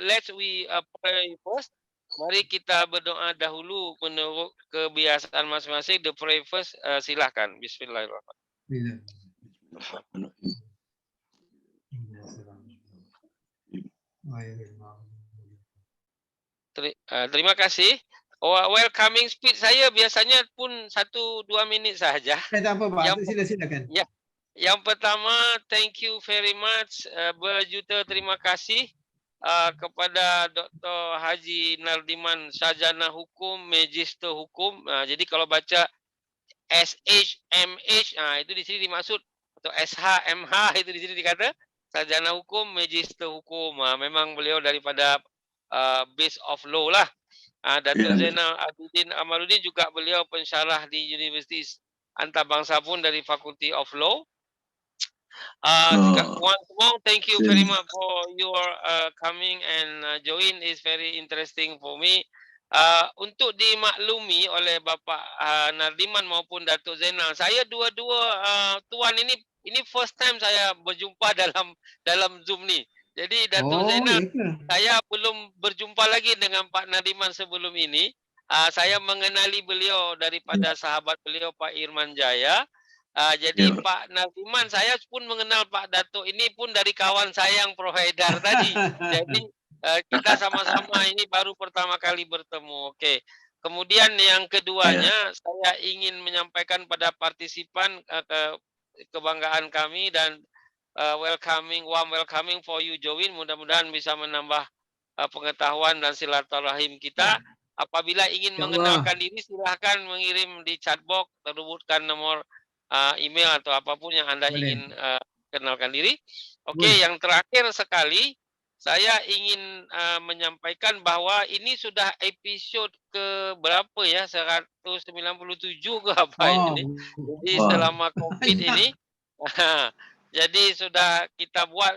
let's we pray first. Mari kita berdoa dahulu menurut kebiasaan masing-masing. The pray first, silahkan. Bismillahirrahmanirrahim. Terima kasih. Welcoming speech saya biasanya pun 1-2 minit saja. Tak apa, Pak. Silakan. Ya. Yang pertama, thank you very much. Berjuta terima kasih kepada Dr. Haji Nardiman, Sarjana Hukum, Magister Hukum. Jadi kalau baca SHMH, itu di sini dimaksud, atau SHMH itu di sini dikata Sarjana Hukum, Magister Hukum. Memang beliau daripada base of law lah. Datuk Zainal Abidin Amaluddin juga beliau pensyarah di Universiti Antarabangsa pun dari Faculty of Law. Once more, thank you very much for your coming and join. Is very interesting for me. Untuk dimaklumi oleh Bapak Nardiman maupun Datuk Zainal, saya dua-dua tuan ini first time saya berjumpa dalam Zoom ni. Jadi Datuk Zainal, saya belum berjumpa lagi dengan Pak Nardiman sebelum ini. Saya mengenali beliau daripada sahabat beliau Pak Irman Jaya. Jadi Pak Nardiman, saya pun mengenal Pak Datuk ini pun dari kawan saya yang provider tadi. Jadi kita sama-sama ini baru pertama kali bertemu. Oke. Kemudian yang keduanya, saya ingin menyampaikan pada partisipan kebanggaan kami dan warm welcoming for you join. Mudah-mudahan bisa menambah pengetahuan dan silaturahim kita. Apabila ingin mengenalkan diri, silahkan mengirim di chatbox, tersebutkan nomor email atau apapun yang Anda ingin kenalkan diri. Oke, yang terakhir sekali, saya ingin menyampaikan bahwa ini sudah episode ke berapa ya? 197 ke apa ini? Jadi selama COVID ini, jadi sudah kita buat,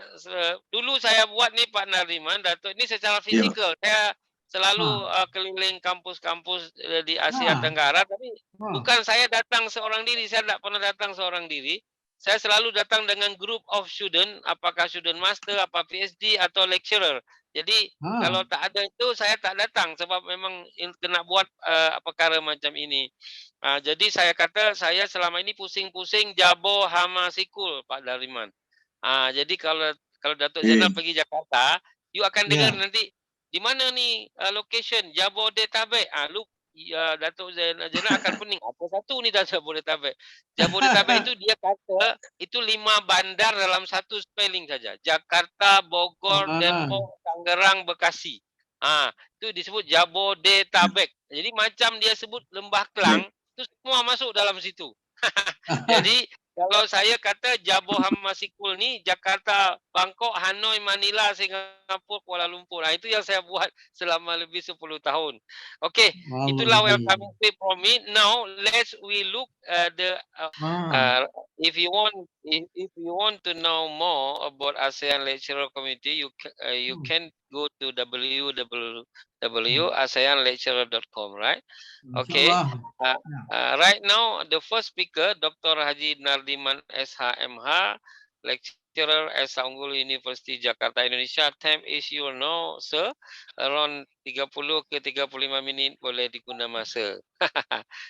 dulu saya buat nih Pak Nardiman, Datuk, ini secara fisikal. Saya selalu keliling kampus-kampus di Asia Tenggara, tapi bukan saya datang seorang diri, saya tidak pernah datang seorang diri. Saya selalu datang dengan group of student, apakah student master, apa PhD atau lecturer. Jadi kalau tak ada itu saya tak datang sebab memang kena buat perkara macam ini. Jadi saya kata saya selama ini pusing-pusing Jabo Hama Sikul Pak Nardiman. Jadi kalau Datuk Zainal pergi Jakarta, you akan dengar nanti di mana nih location Jabodetabek. Datuk Zainal akan pening. Apa satu ni Jabodetabek? Jabodetabek itu dia kata itu 5 bandar dalam satu spelling saja. Jakarta, Bogor, Depok, Tangerang, Bekasi. Itu disebut Jabodetabek. Jadi macam dia sebut Lembah Klang, itu semua masuk dalam situ. Jadi kalau saya kata Jabo Hama Sikul ni Jakarta, Bangkok, Hanoi, Manila, Singapura, Kuala Lumpur. Itu yang saya buat selama lebih 10 tahun. Okey, itulah welcome from me. Now let's we look the if you want to know more about ASEAN Lecturer Community, you can go to www.aseanlecturer.com, right? Okay. Right now, the first speaker, Dr. Haji Nardiman SHMH, lecturer Esa Unggul University Jakarta, Indonesia. Time is you know, sir. Around 30 ke 35 minit boleh diguna masa.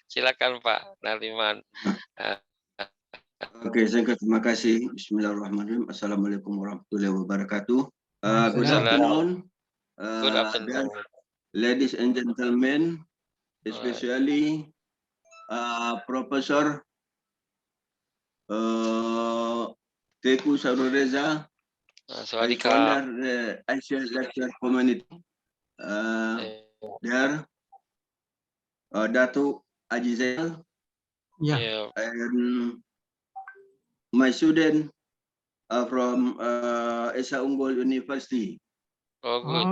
Silakan Pak Nardiman. Okey, terima kasih. Bismillahirrahmanirrahim. Assalamualaikum warahmatullahi wabarakatuh. Good afternoon. Good afternoon. Ladies and gentlemen, especially Professor Teku Sarureza, founder the Asian Lecture Community. There, Datuk Haji Zainal, and my student from Esa Unggul University. Oh, good.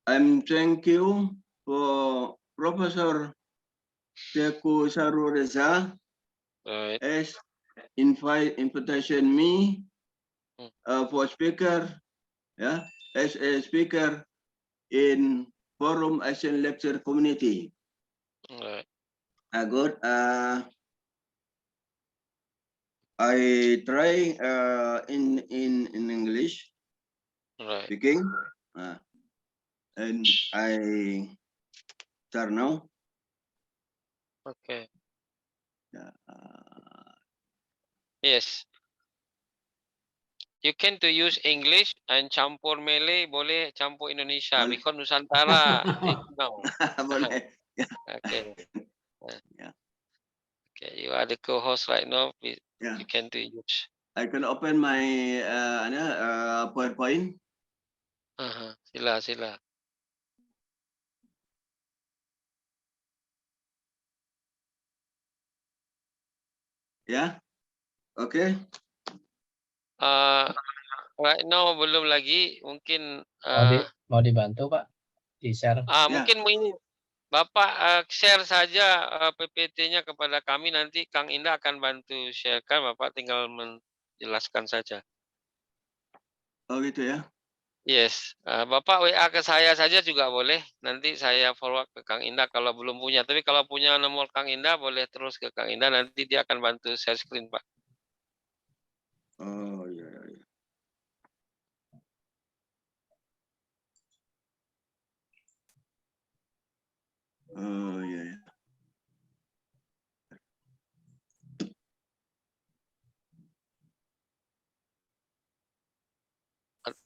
I'm thank you for Professor Teku Sarureza as invitation me for speaker, as a speaker in Forum Asian Lecture Community. Good. I try in English Right. speaking, and I start now. Okay. Yeah, Yes. You can to use English and campur Malay, boleh campur Indonesia. boleh. Because Nusantara, no. Boleh. Okay. Yeah. Okay. You are the co-host right now. Please, Yeah. you can to use. I can open my PowerPoint. Sila, sila. Ya, oke. Right now belum lagi. Mungkin Mau dibantu Pak di share. Ya. mungkin ini Bapak share saja PPT-nya kepada kami, nanti Kang Indah akan bantu sharekan, Bapak tinggal menjelaskan saja. Oh gitu ya. Yes, Bapak WA ke saya saja juga boleh, nanti saya forward ke Kang Indah kalau belum punya. Tapi kalau punya nomor Kang Indah boleh terus ke Kang Indah, nanti dia akan bantu share screen, Pak. Oh iya. Oh iya.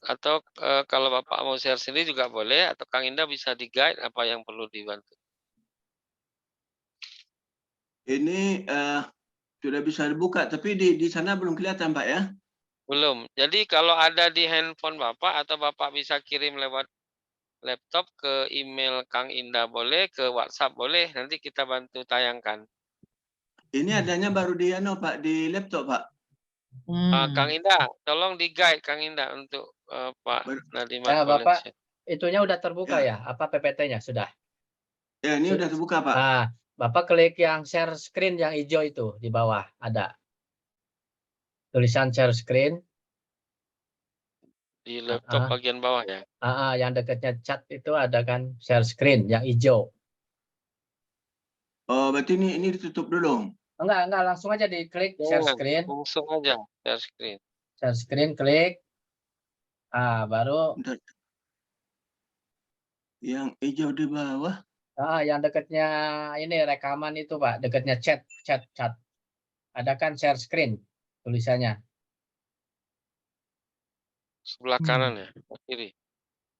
Atau kalau Bapak mau share sendiri juga boleh, atau Kang Indah bisa di-guide apa yang perlu dibantu. Ini sudah bisa dibuka, tapi di sana belum kelihatan Pak ya? Belum. Jadi kalau ada di handphone Bapak atau Bapak bisa kirim lewat laptop ke email Kang Indah boleh, ke WhatsApp boleh, nanti kita bantu tayangkan. Ini adanya baru di Pak, di laptop Pak. Kang Indah, tolong di-guide Kang Indah untuk Pak Nadiman Ya, Bapak, Collection. itunya udah terbuka ya? Apa PPT-nya sudah? Ya, ini udah terbuka Pak. Nah, Bapak klik yang share screen yang hijau itu di bawah ada tulisan share screen. Di laptop bagian bawah ya. Yang dekatnya chat itu ada kan share screen yang hijau. Oh, berarti ini ditutup dulu. Enggak, langsung aja diklik share screen. Langsung aja share screen. Share screen klik. Baru Bentar. Yang hijau di bawah. yang dekatnya ini rekaman itu Pak, dekatnya chat. Ada kan share screen tulisannya. Sebelah kanan ya, kiri.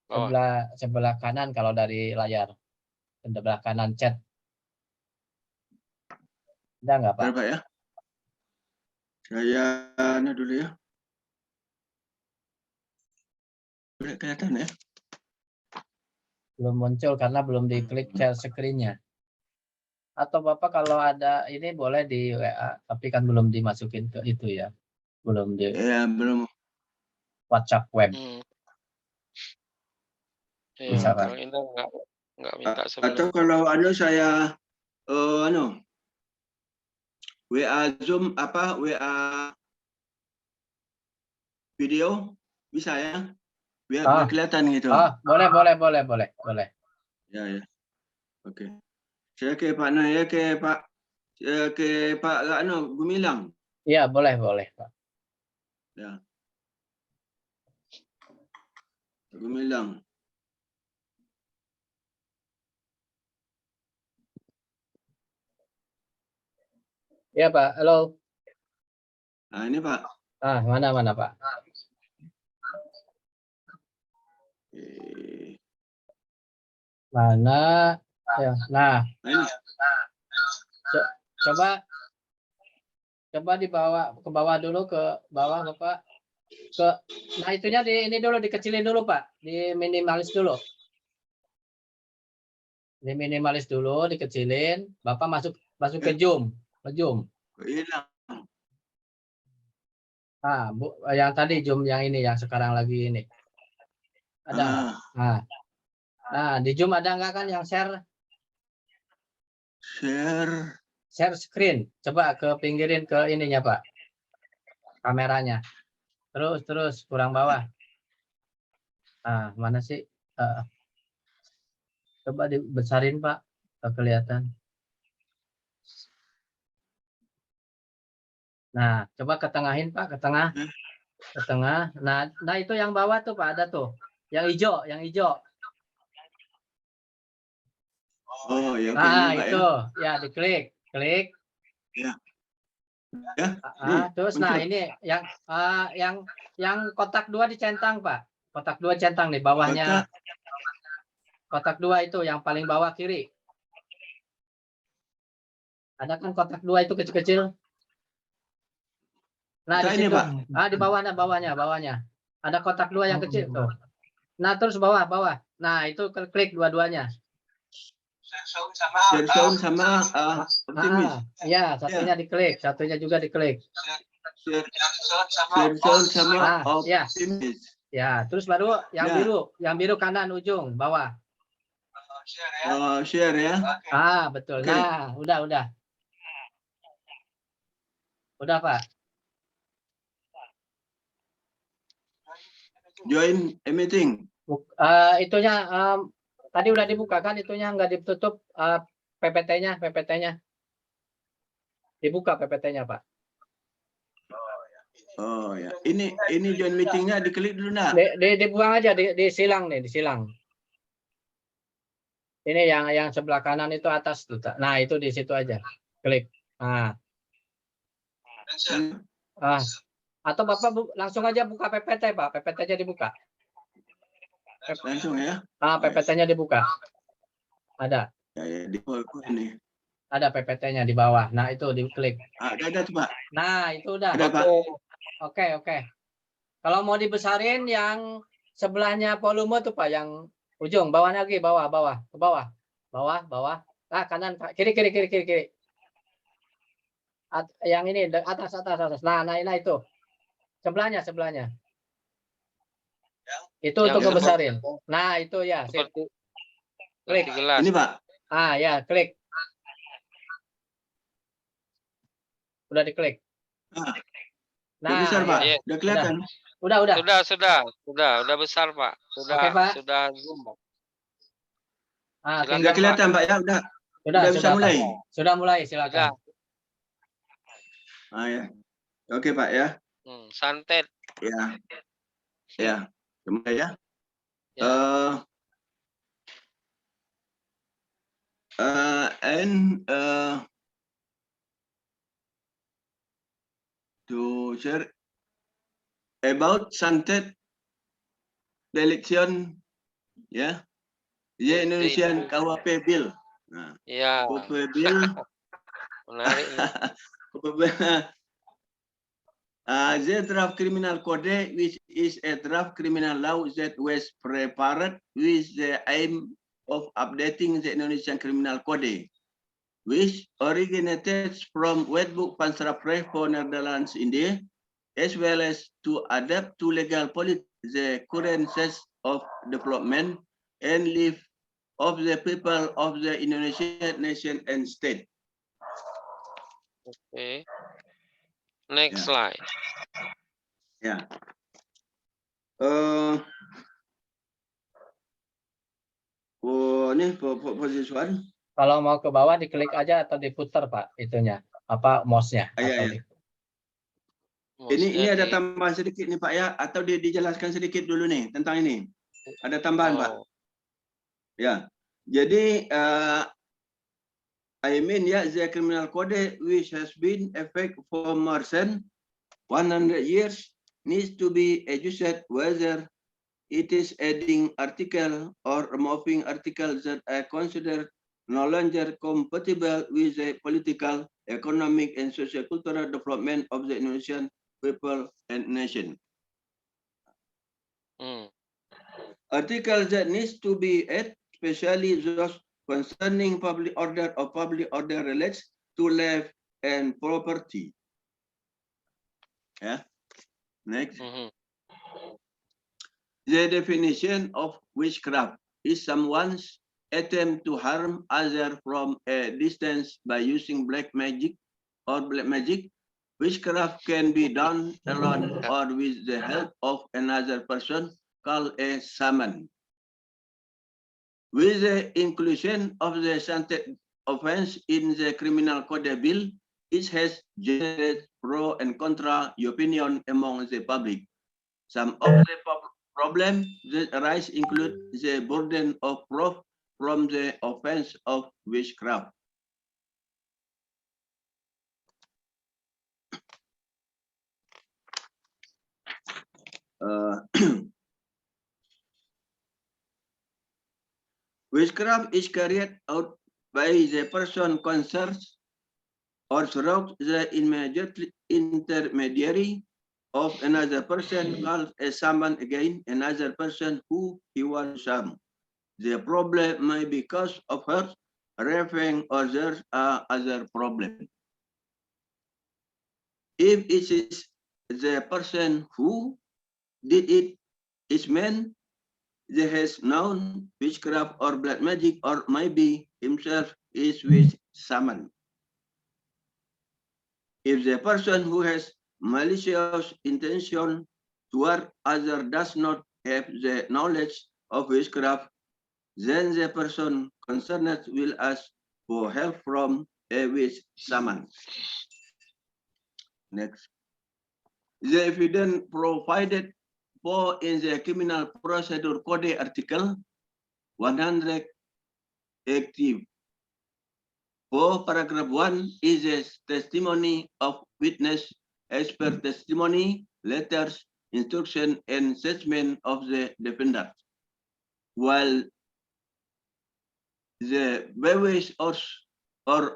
Bawah. Sebelah kanan kalau dari layar. Sebelah kanan chat. Ada nggak Pak? Berapa ya? Saya dulu ya. Udah kelihatan ya? Belum muncul karena belum diklik share screen-nya. Atau Bapak kalau ada ini boleh di WA, tapi kan belum dimasukin ke itu ya. Belum di Belum. WhatsApp web. Iya, Kang Indah nggak minta sebelum. Atau kalau saya WA Zoom WA video bisa ya? Biar kelihatan gitu. Boleh. Ya. Oke. Saya ke Pak Naya ke Pak Gumilang. Iya, boleh Pak. Ya. Gumilang. Iya Pak, halo. Ini Pak. Mana Pak? Mana? Ya. Nah, coba dibawa ke bawah dulu, ke bawah Bapak. Nah itunya ini dulu dikecilin dulu Pak, diminimalis dulu. Diminimalis dulu, dikecilin. Bapak masuk ke zoom, Hilang. yang tadi zoom yang ini yang sekarang lagi ini. Ada nggak? Nah, di zoom ada nggak kan yang share? Share screen. Coba ke pinggirin ke ininya Pak. Kameranya. Terus kurang bawah. Mana sih? Coba dibesarin Pak. Kelihatan. Nah, coba ketengahin Pak, ke tengah. Ke tengah. Nah, itu yang bawah tuh Pak, ada tuh. Yang hijau. Oh ya, oke ini Pak Itu ya. ya diklik. Klik. Ya. Ya. Terus nah ini yang kotak 2 dicentang Pak. Kotak 2 centang nih bawahnya. Kotak 2 itu yang paling bawah kiri. Ada kan kotak 2 itu kecil-kecil. Nah, di ini situ. Pak. Di bawahnya. Ada kotak 2 yang kecil tuh. Nah, terus bawah. Nah, itu klik dua-duanya. Share sound sama optimis. Ya, satunya diklik, satunya juga diklik. Share sound sama optimis. Ya, terus baru yang biru kanan ujung bawah. Share ya. Betul. Okay. Nah, udah. Udah, Pak. Join a meeting. Itunya tadi udah dibuka kan, itunya nggak ditutup PPT-nya. Dibuka PPT-nya, Pak. Oh ya. Ini join meetingnya diklik dulu nak. Dibuang aja, disilang. Ini yang sebelah kanan itu atas tuh. Nah, itu di situ aja. Klik. Atau Bapak langsung aja buka PPT, Pak. PPT-nya dibuka. Langsung ya. PPT-nya dibuka. Ada. Ya, di bawah ini. Ada PPT-nya di bawah. Nah, itu diklik. Ada tuh, Pak. Nah, itu udah. Ada, Pak. Oke. Kalau mau dibesarin yang sebelahnya volume tuh Pak, yang ujung, bawah lagi, bawah. Ke bawah. Kanan, kiri. Yang ini atas. Nah itu. Sebelahnya. Itu untuk ngebesarin. Nah, itu ya. Klik. Ini, Pak. Ya, klik. Udah diklik. Udah besar, Pak. Udah kelihatan. Udah. Sudah besar, Pak. Oke, Pak. Sudah zoom, Pak. Udah kelihatan, Pak ya, udah bisa mulai. Sudah mulai, silakan. Ya. Oke, Pak ya. Santet. Ya. Mulai ya. To share about Santet the election, ya, the Indonesian KUHP bill. Nah, ya. KUHP bill. Menarik. The draft criminal code, which is a draft criminal law that was prepared with the aim of updating the Indonesian criminal code, which originated from Wetboek van Strafrecht for Netherlands, India, as well as to adapt to legal politics the current set of development and life of the people of the Indonesian nation and state. Okay. Next slide. Ya. Ini posisi one. Kalau mau ke bawah diklik aja atau diputar Pak itunya, mouse-nya. Ini ada tambahan sedikit nih Pak ya, atau dijelaskan sedikit dulu nih tentang ini. Ada tambahan Pak. Ya. Jadi the criminal code which has been effective for more than 100 years needs to be adjusted whether it is adding article or removing articles that are considered no longer compatible with the political, economic, and socio-cultural development of the Indonesian people and nation. Articles that needs to be added, especially those concerning public order or public order relates to life and property. Yeah. Next. The definition of witchcraft is someone's attempt to harm others from a distance by using black magic or black magic. Witchcraft can be done alone or with the help of another person called a shaman. With the inclusion of the Santet offense in the criminal code bill, it has generated pro and contra opinion among the public. Some of the problems that arise include the burden of proof from the offense of witchcraft. Witchcraft is carried out by the person concerned or through the immediate intermediary of another person called a summon again another person who he wants to summon. The problem may be cause of hurt, raving, or there are other problems. If it is the person who did it is man that has known witchcraft or black magic, or maybe himself is with summon. If the person who has malicious intention toward other does not have the knowledge of witchcraft, then the person concerned will ask for help from a witch shaman. Next. The evidence provided for in the Criminal Procedure Code Article 184, paragraph 1 is a testimony of witness, expert testimony, letters, instruction, and judgment of the defendant. While the behaviors or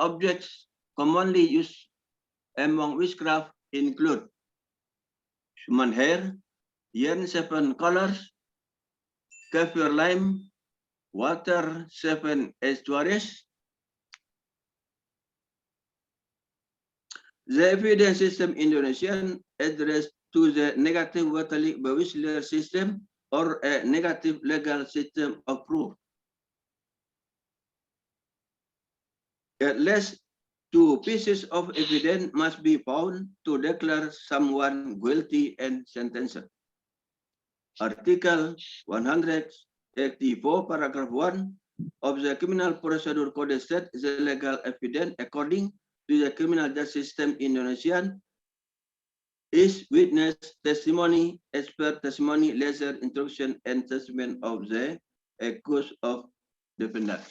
objects commonly used among witchcraft include human hair, yarn 7 colors, kaffir lime, water 7 estuaries. The evidence system Indonesian address to the negative Catholic Bawishler system or a negative legal system of proof. At least 2 pieces of evidence must be found to declare someone guilty and sentenced. Article 184, paragraph 1 of the Criminal Procedure Code states the legal evidence according to the criminal justice system Indonesian is witness testimony, expert testimony, lesser instruction, and judgment of the accused of defendant.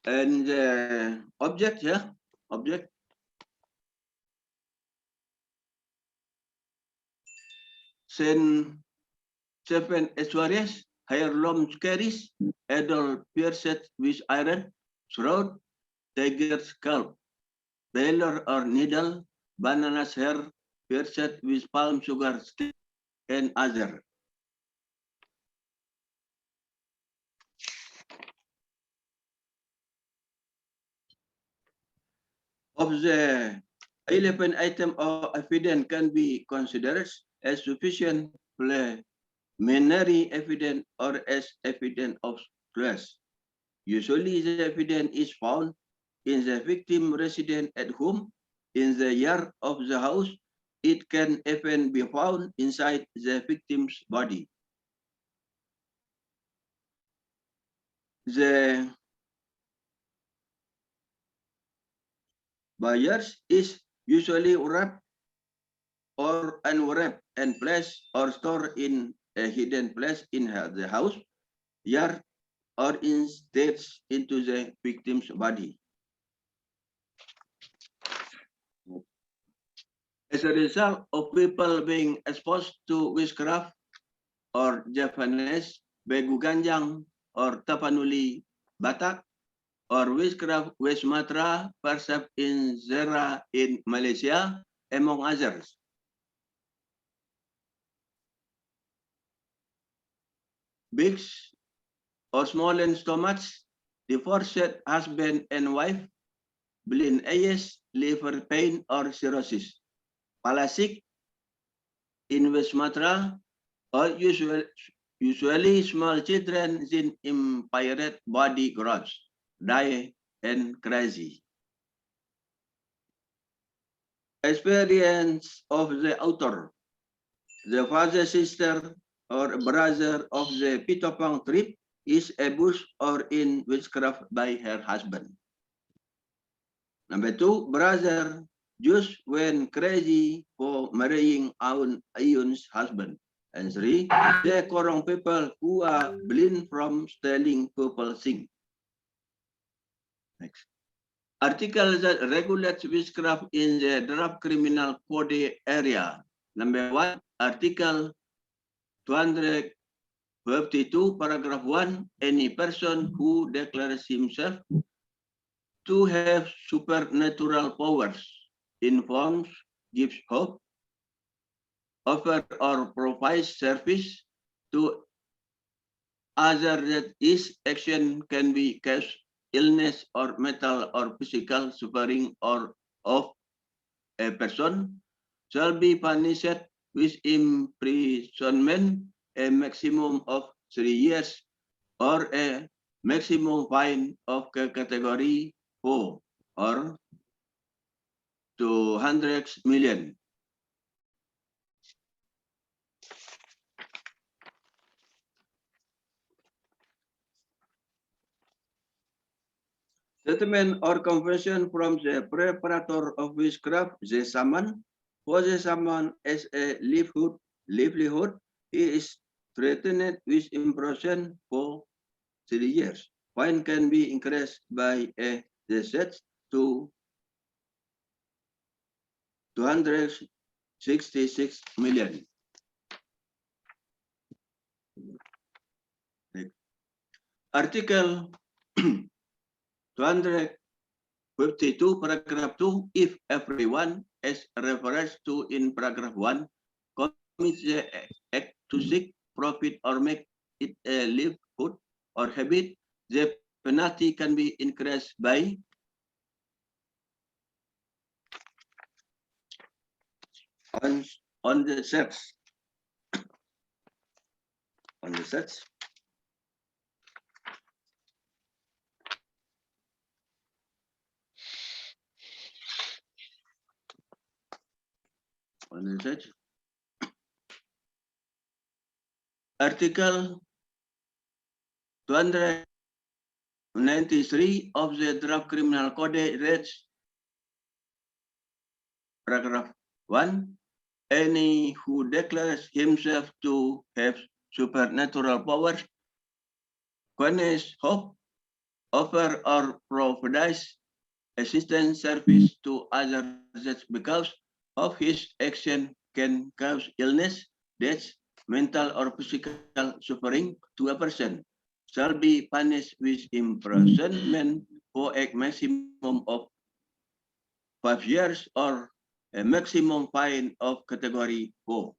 And the object here, object. Saint 7 estuaries, hair long carries, adult pierced with iron, throat, tiger scalp, baler or needle, bananas hair pierced with palm sugar stick, and other. Of the 11 items of evidence can be considered as sufficient preliminary evidence or as evidence of class. Usually the evidence is found in the victim residence at home, in the yard of the house. It can even be found inside the victim's body. The buyers is usually wrapped or unwrapped and placed or stored in a hidden place in the house, yard, or instead into the victim's body. As a result of people being exposed to witchcraft or Japanese Begu Ganjang or Tapanuli Batak or witchcraft West Sumatra, perceived in Zera in Malaysia, among others. Big or swollen stomachs, divorced husband and wife, blind eyes, liver pain or cirrhosis, palasic in West Sumatra, or usually small children in impaired body growth, die and crazy. Experience of the author, the father, sister, or brother of the Pitopang trip is abused or in witchcraft by her husband. Number 2, brother just went crazy for marrying Ayun's husband. And 3, the Korong people who are blind from stealing purple thing. Next. Article that regulates witchcraft in the draft criminal code area. Number 1, Article 252, paragraph 1, any person who declares himself to have supernatural powers, informs, gives hope, offer or provides service to others that his action can be cause illness or mental or physical suffering or of a person shall be punished with imprisonment a maximum of 3 years or a maximum fine of category 4 or 200 million. Settlement or conversion from the preparator of witchcraft, the shaman, for the shaman as a livelihood, he is threatened with imprisonment for 3 years. Fine can be increased by a debt to 266 million. Article 252, paragraph 2, if everyone, as referred to in paragraph 1, commits the act to seek profit or make it a livelihood or habit, the penalty can be increased by on the search. On the search. On the search. Article 293 of the draft criminal code reads, paragraph 1, any who declares himself to have supernatural powers, connects hope, offer or provides assistance service to others because of his action can cause illness, death, mental or physical suffering to a person, shall be punished with imprisonment for a maximum of 5 years or a maximum fine of category 4.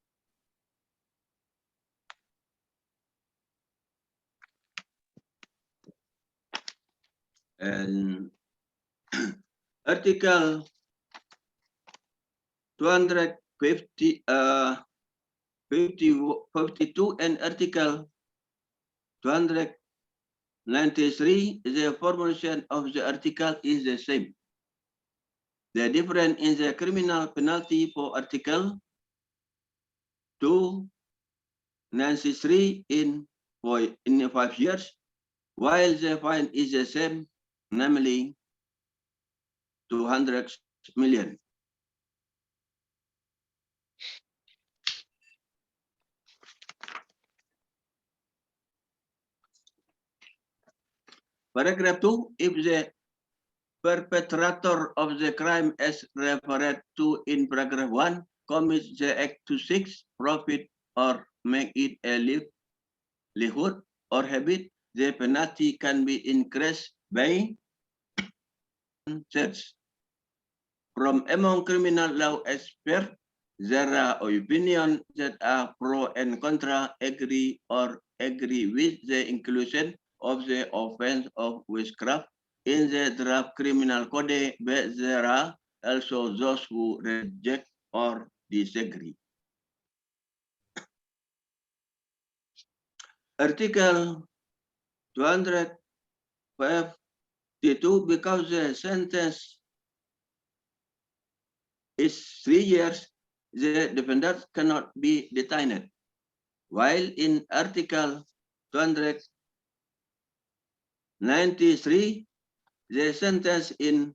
And Article 252 and Article 293, the formulation of the article is the same. The difference in the criminal penalty for Article 293 in 5 years, while the fine is the same, namely 200 million. Paragraph 2, if the perpetrator of the crime as referred to in paragraph 1 commits the act to seek profit or make it a livelihood or habit, the penalty can be increased by search. From among criminal law experts, there are opinions that are pro and contra, agree or agree with the inclusion of the offense of witchcraft in the draft criminal code, but there are also those who reject or disagree. Article 252, because the sentence is 3 years, the defendant cannot be detained. While in Article 293, 93, the sentence in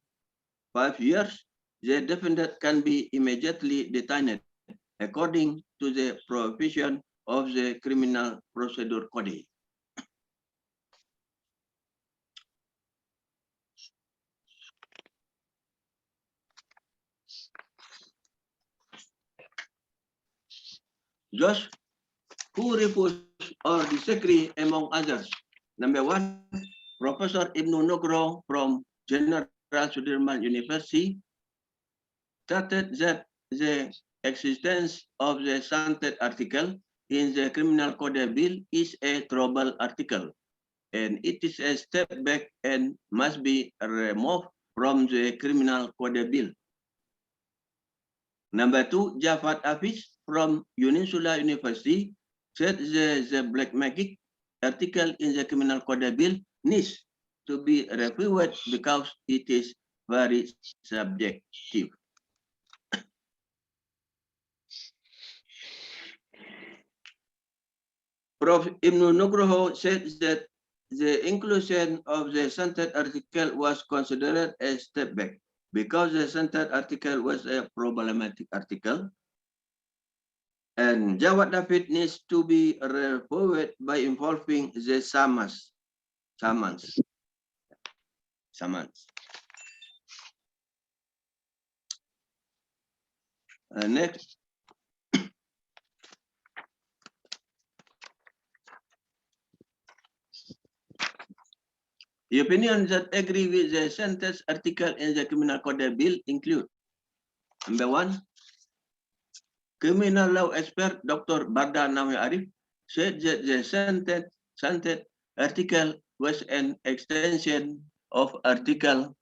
5 years, the defendant can be immediately detained according to the provision of the Criminal Procedure Code. Those who refuse or disagree among others. Number 1, Professor Ibnu Nugroho from General Sudirman University stated that the existence of the Santet article in the Criminal Code Bill is a trouble article, and it is a step back and must be removed from the Criminal Code Bill. Number 2, Jafar Hafiz from Uninsula University said the black magic article in the Criminal Code Bill needs to be reviewed because it is very subjective. Prof. Ibnu Nugroho said that the inclusion of the Santet article was considered a step back because the Santet article was a problematic article, and Jawad David needs to be reviewed by involving the summons. Next. The opinions that agree with the sentence article in the Criminal Code Bill include: number 1, criminal law expert Dr. Barda Nawi Arif said that the Santet article was an extension of Article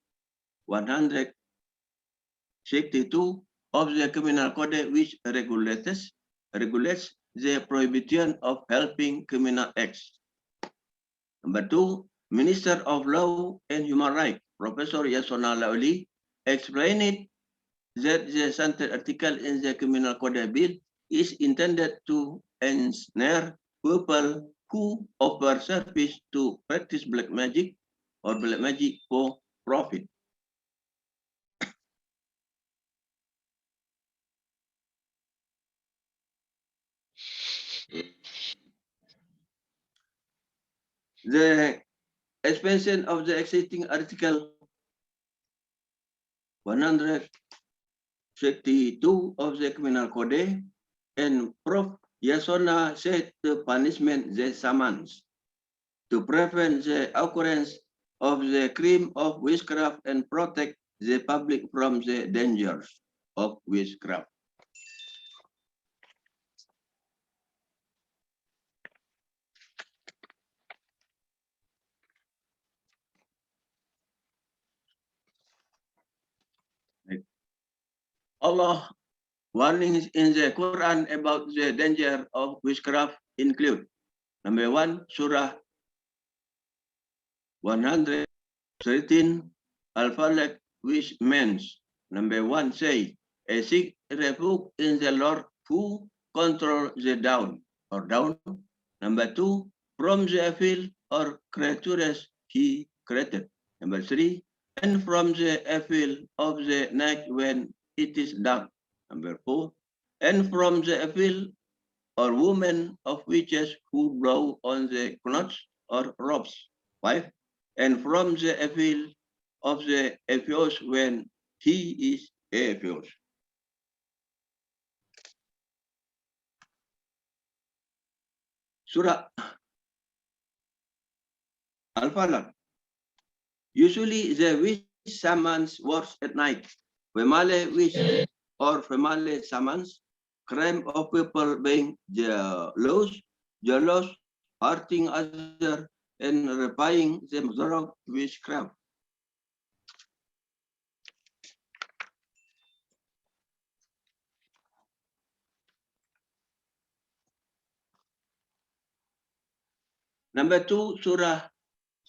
162 of the Criminal Code, which regulates the prohibition of helping criminal acts. Number 2, Minister of Law and Human Rights, Professor Yasona Laoli, explained that the Santet article in the Criminal Code Bill is intended to ensnare people who offer service to practice black magic or black magic for profit. The expansion of the existing Article 162 of the Criminal Code, and Prof. Yasona said the punishment the summons to prevent the occurrence of the crime of witchcraft and protect the public from the dangers of witchcraft. Allah warnings in the Quran about the danger of witchcraft include: number 1, Surah 113 Al-Falaq, which means, number 1, say, a seek refuge in the Lord who control the dawn or down. Number 2, from the evil or creatures he created. Number 3, and from the evil of the night when it is dark. Number 4, and from the evil or women of witches who blow on the clothes or robes. 5, and from the evil of the Epheus when he is Epheus. Surah Al-Falaq. Usually the witch summons works at night. Female witch or female summons crime of people being jealous, hurting others, and repaying them through witchcraft. Number 2, Surah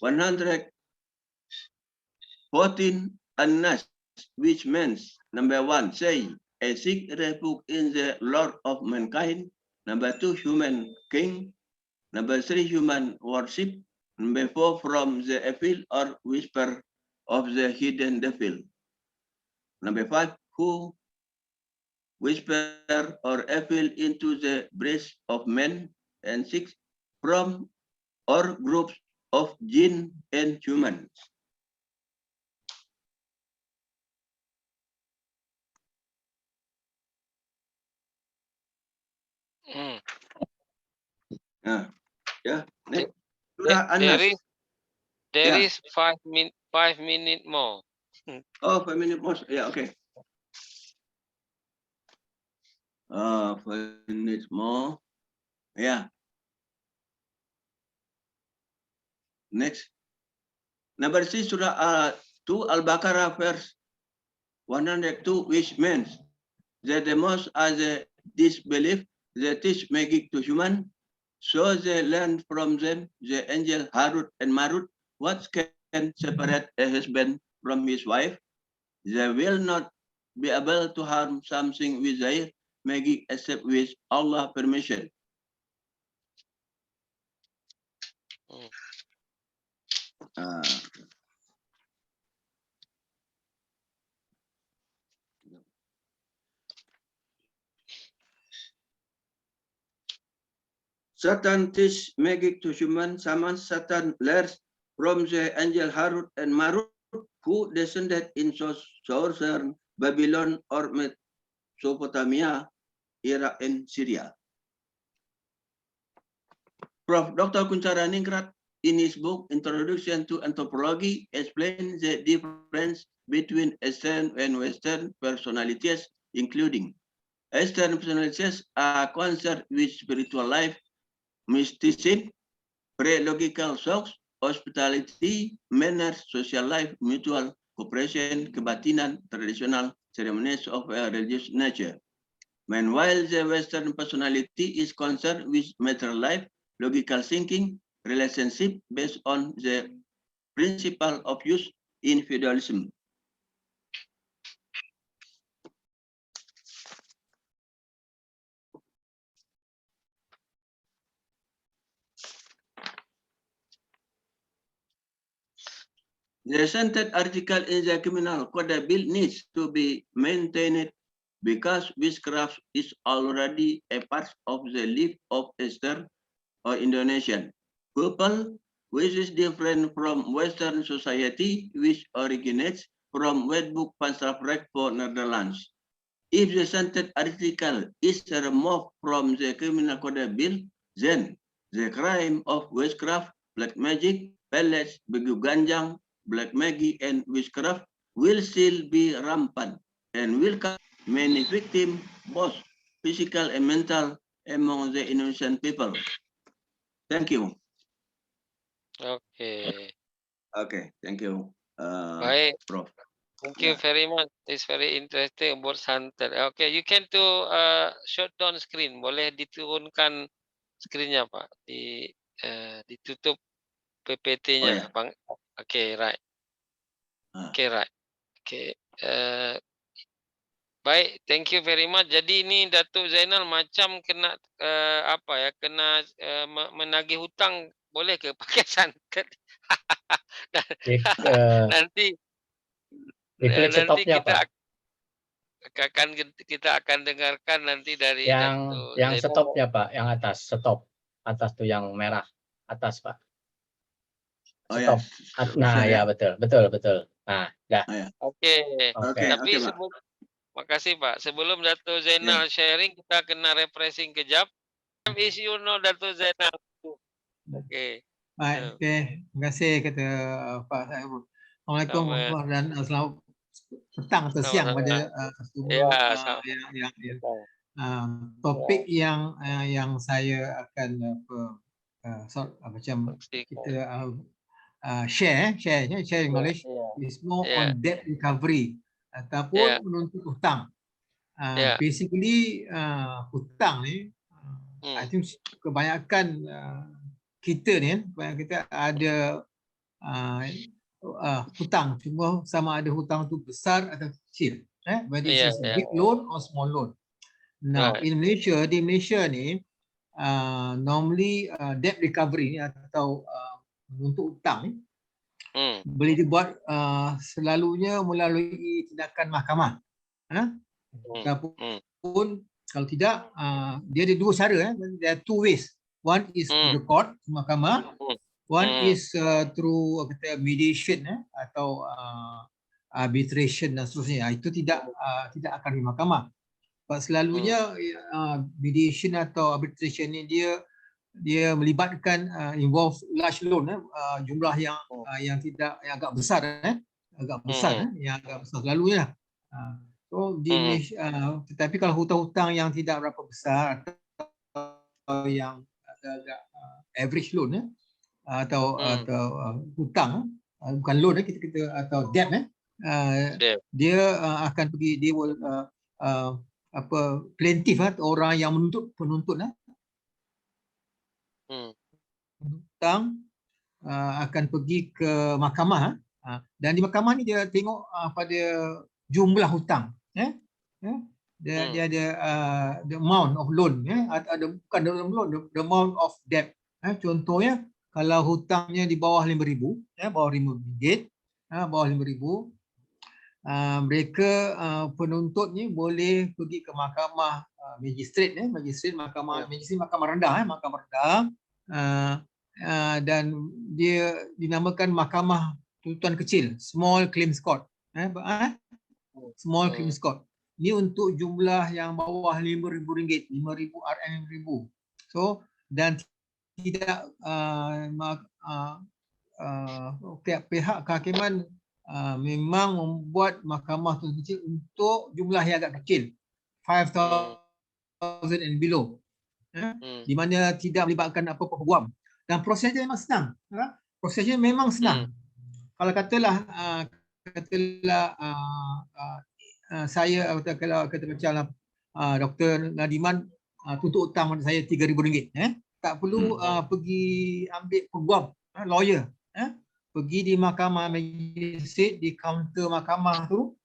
114 An-Nas, which means, number 1, say, a seek refuge in the Lord of mankind. Number 2, human king. Number 3, human worship. Number 4, from the evil or whisper of the hidden devil. Number 5, who whisper or evil into the breast of men. And 6, from or groups of jinn and humans. Yeah. Next. Surah An-Nas. There Yeah. is 5 minute more. Oh, 5 minutes more. Yeah, okay. 5 minutes more. Yeah. Next. Number 6, Surah 2 Al-Baqarah verse 102, which means that the most are the disbelief, they teach magic to human, so they learn from them, the angel Harut and Marut, what can separate a husband from his wife. They will not be able to harm something with their magic except with Allah's permission. Satan teach magic to human, Saman Satan learns from the angel Harut and Marut, who descended in Southern Babylon or Mesopotamia, Iraq and Syria. Prof. Dr. Kuncharaningrat, in his book Introduction to Anthropology, explains the difference between Eastern and Western personalities, including Eastern personalities are concerned with spiritual life, mysticism, pre-logical shocks, hospitality, manners, social life, mutual cooperation, kebatinan, traditional ceremonies of a religious nature. Meanwhile, the Western personality is concerned with material life, logical thinking, relationship based on the principle of use, individualism. The scented article in the Criminal Code Bill needs to be maintained because witchcraft is already a part of the life of Eastern or Indonesian people, which is different from Western society, which originates from Wetboek van Strafrecht for Netherlands. If the scented article is removed from the Criminal Code Bill, then the crime of witchcraft, black magic, pellets, begitu ganjang, black magic, and witchcraft will still be rampant and will cause many victims, both physical and mental, among the Indonesian people. Thank you. Okay. Okay, thank you, Baik. Prof. Thank you very much. It's very interesting about santet. Okay, you can to shut down screen. Boleh diturunkan screennya Pak. Ditutup PPT-nya, Bang. Okay, right. Okay, right. Okay. Baik, thank you very much. Jadi ini Datuk Zainal macam kena apa ya? Kena menagih hutang, boleh ke pakai santet? Nanti stopnya, Pak. kita akan dengarkan nanti dari yang stopnya Pak, yang atas stop atas tuh yang merah atas Pak. Stop. Nah ya betul. Nah dah. Oke. Tapi makasih Pak. Sebelum Datuk Zainal sharing, kita kena refreshing kejap. Is you know Datuk Zainal. Oke. Baik, terima kasih kata Pak Saiful. Assalamualaikum warahmatullahi dan selamat petang atau siang pada semua yang topik yang saya akan macam kita sharing knowledge is more on debt recovery ataupun menuntut hutang. Basically hutang ni I think kebanyakan kita ada hutang, cuma sama ada hutang tu besar atau kecil, whether it's a big loan or small loan. Now di Malaysia ni normally debt recovery ni atau untuk hutang boleh dibuat selalunya melalui tindakan mahkamah. Ataupun kalau tidak, dia ada dua cara. There are two ways. One is through the court, mahkamah. One is through mediation atau arbitration dan seterusnya. Itu tidak akan di mahkamah. Selalunya mediation atau arbitration ni dia melibatkan involve large loan, jumlah yang agak besar, yang agak besar selalunya. So di tetapi kalau hutang-hutang yang tidak berapa besar atau yang agak average loan atau hutang, bukan loan kita atau debt, dia akan pergi, dia will plaintiff orang yang penuntut hutang akan pergi ke mahkamah, dan di mahkamah ni dia tengok pada jumlah hutang, dia ada the amount of loan, bukan loan, the amount of debt. Contohnya kalau hutangnya di bawah RM5,000, bawah RM5, bawah RM5,000, mereka penuntut ni boleh pergi ke mahkamah magistrate, mahkamah rendah, dan dia dinamakan mahkamah tuntutan kecil, small claims court, small claims court. Ini untuk jumlah yang bawah RM5,000, RM5,000 RM5,000. So dan tidak pihak kehakiman memang membuat mahkamah tuntutan kecil untuk jumlah yang agak kecil, 5,000 and below, di mana tidak melibatkan apa-apa peguam, dan prosesnya memang senang. Prosesnya memang senang. Kalau katalah saya kalau kata macam Dr. Nadiman tuntut hutang pada saya RM3,000, tak perlu pergi ambil peguam, lawyer, pergi di mahkamah magistrate, di kaunter mahkamah tu,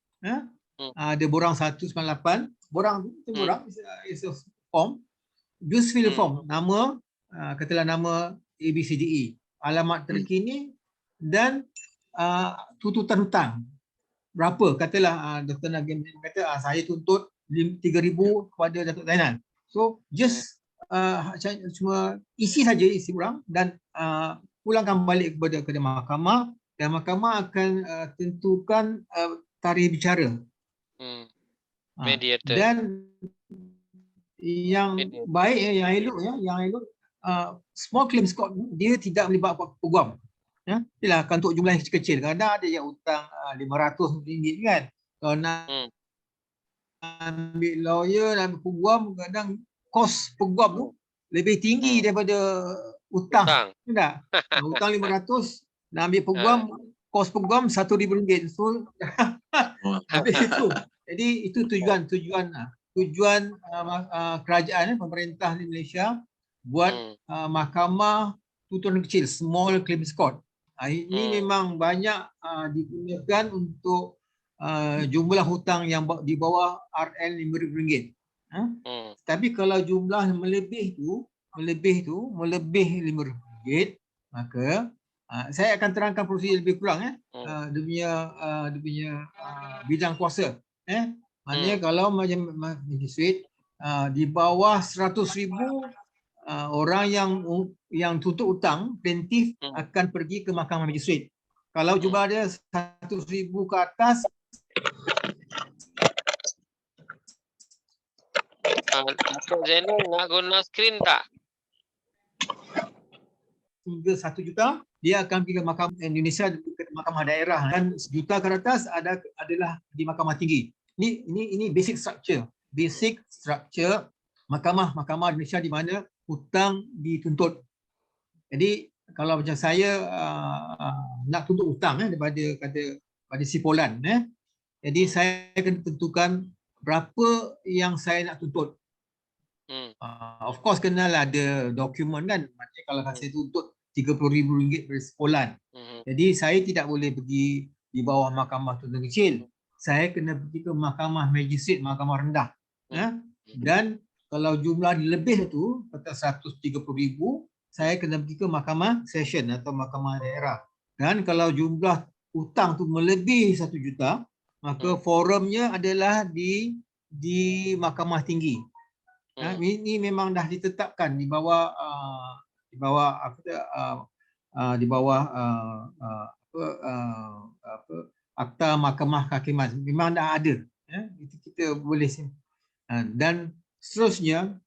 ada borang 198, borang is a form, just fill the form, nama, katalah nama ABCDE, alamat terkini dan tuntutan hutang berapa. Katalah Dr. Nagim kata saya tuntut RM3,000 kepada Datuk Zainal. So just cuma isi saja isi borang dan pulangkan balik kepada mahkamah, dan mahkamah akan tentukan tarikh bicara. Mediator. Dan yang baik, yang elok, small claims court dia tidak melibatkan peguam. Ialah kan untuk jumlah yang kecil, kadang ada yang hutang RM500 kan. Kalau nak ambil lawyer, nak ambil peguam, kadang kos peguam tu lebih tinggi daripada hutang. Tak? Hutang RM500, nak ambil peguam, kos peguam RM1,000. So habis itu. Jadi itu tujuan kerajaan, pemerintah di Malaysia buat mahkamah tuntutan kecil, small claims court. Ini memang banyak digunakan untuk jumlah hutang yang di bawah RM5,000. Tapi kalau jumlah melebih RM5,000, maka saya akan terangkan prosedur lebih kurang dia punya bidang kuasa. Maknanya kalau magistrate di bawah RM100,000, orang yang tuntut hutang, plaintiff akan pergi ke mahkamah magistrate. Kalau jumlah dia RM100,000 ke atas, Datuk Zainal nak guna skrin tak? hingga RM1 juta, dia akan pergi ke mahkamah Indonesia, ke mahkamah daerah, dan RM1 juta ke atas adalah di mahkamah tinggi. Ini basic structure mahkamah Indonesia di mana hutang dituntut. Jadi kalau macam saya nak tuntut hutang pada si Polan, jadi saya akan tentukan berapa yang saya nak tuntut. Of course kenalah ada dokumen kan. Macam kalau saya tuntut RM30,000 dari si Polan, jadi saya tidak boleh pergi di bawah mahkamah tuntutan kecil. Saya kena pergi ke mahkamah magistrate, mahkamah rendah. Dan kalau jumlah lebih tu, kata RM130,000, saya kena pergi ke mahkamah session atau mahkamah daerah. Dan kalau jumlah hutang tu melebihi 1 juta, maka forumnya adalah di mahkamah tinggi. Ini memang dah ditetapkan di bawah Akta Mahkamah Kehakiman. Memang dah ada. Itu kita boleh dan seterusnya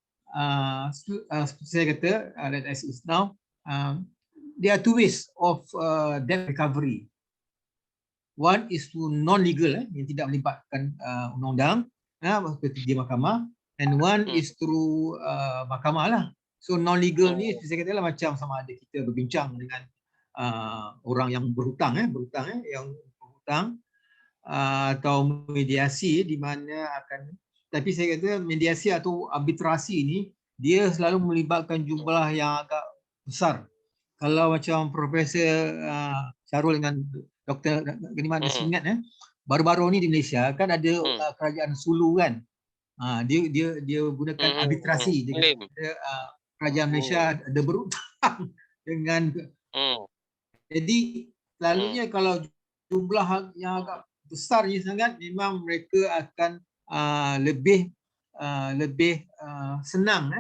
seperti saya kata, as is now, there are 2 ways of debt recovery. One is to non-legal, yang tidak melibatkan undang-undang, seperti di mahkamah, and one is through mahkamah lah. So non-legal ni saya kata lah macam sama ada kita berbincang dengan orang yang berhutang, yang berhutang, atau mediasi di mana akan, tapi saya kata mediasi atau arbitrasi ni dia selalu melibatkan jumlah yang agak besar. Kalau macam Profesor Syarul dengan Dr. Ganiman masih ingat, baru-baru ni di Malaysia kan ada kerajaan Sulu kan. Dia gunakan arbitrasi. Dia kata, kerajaan Malaysia ada berhutang dengan jadi selalunya kalau jumlah yang agak besar ni sangat, memang mereka akan lebih senang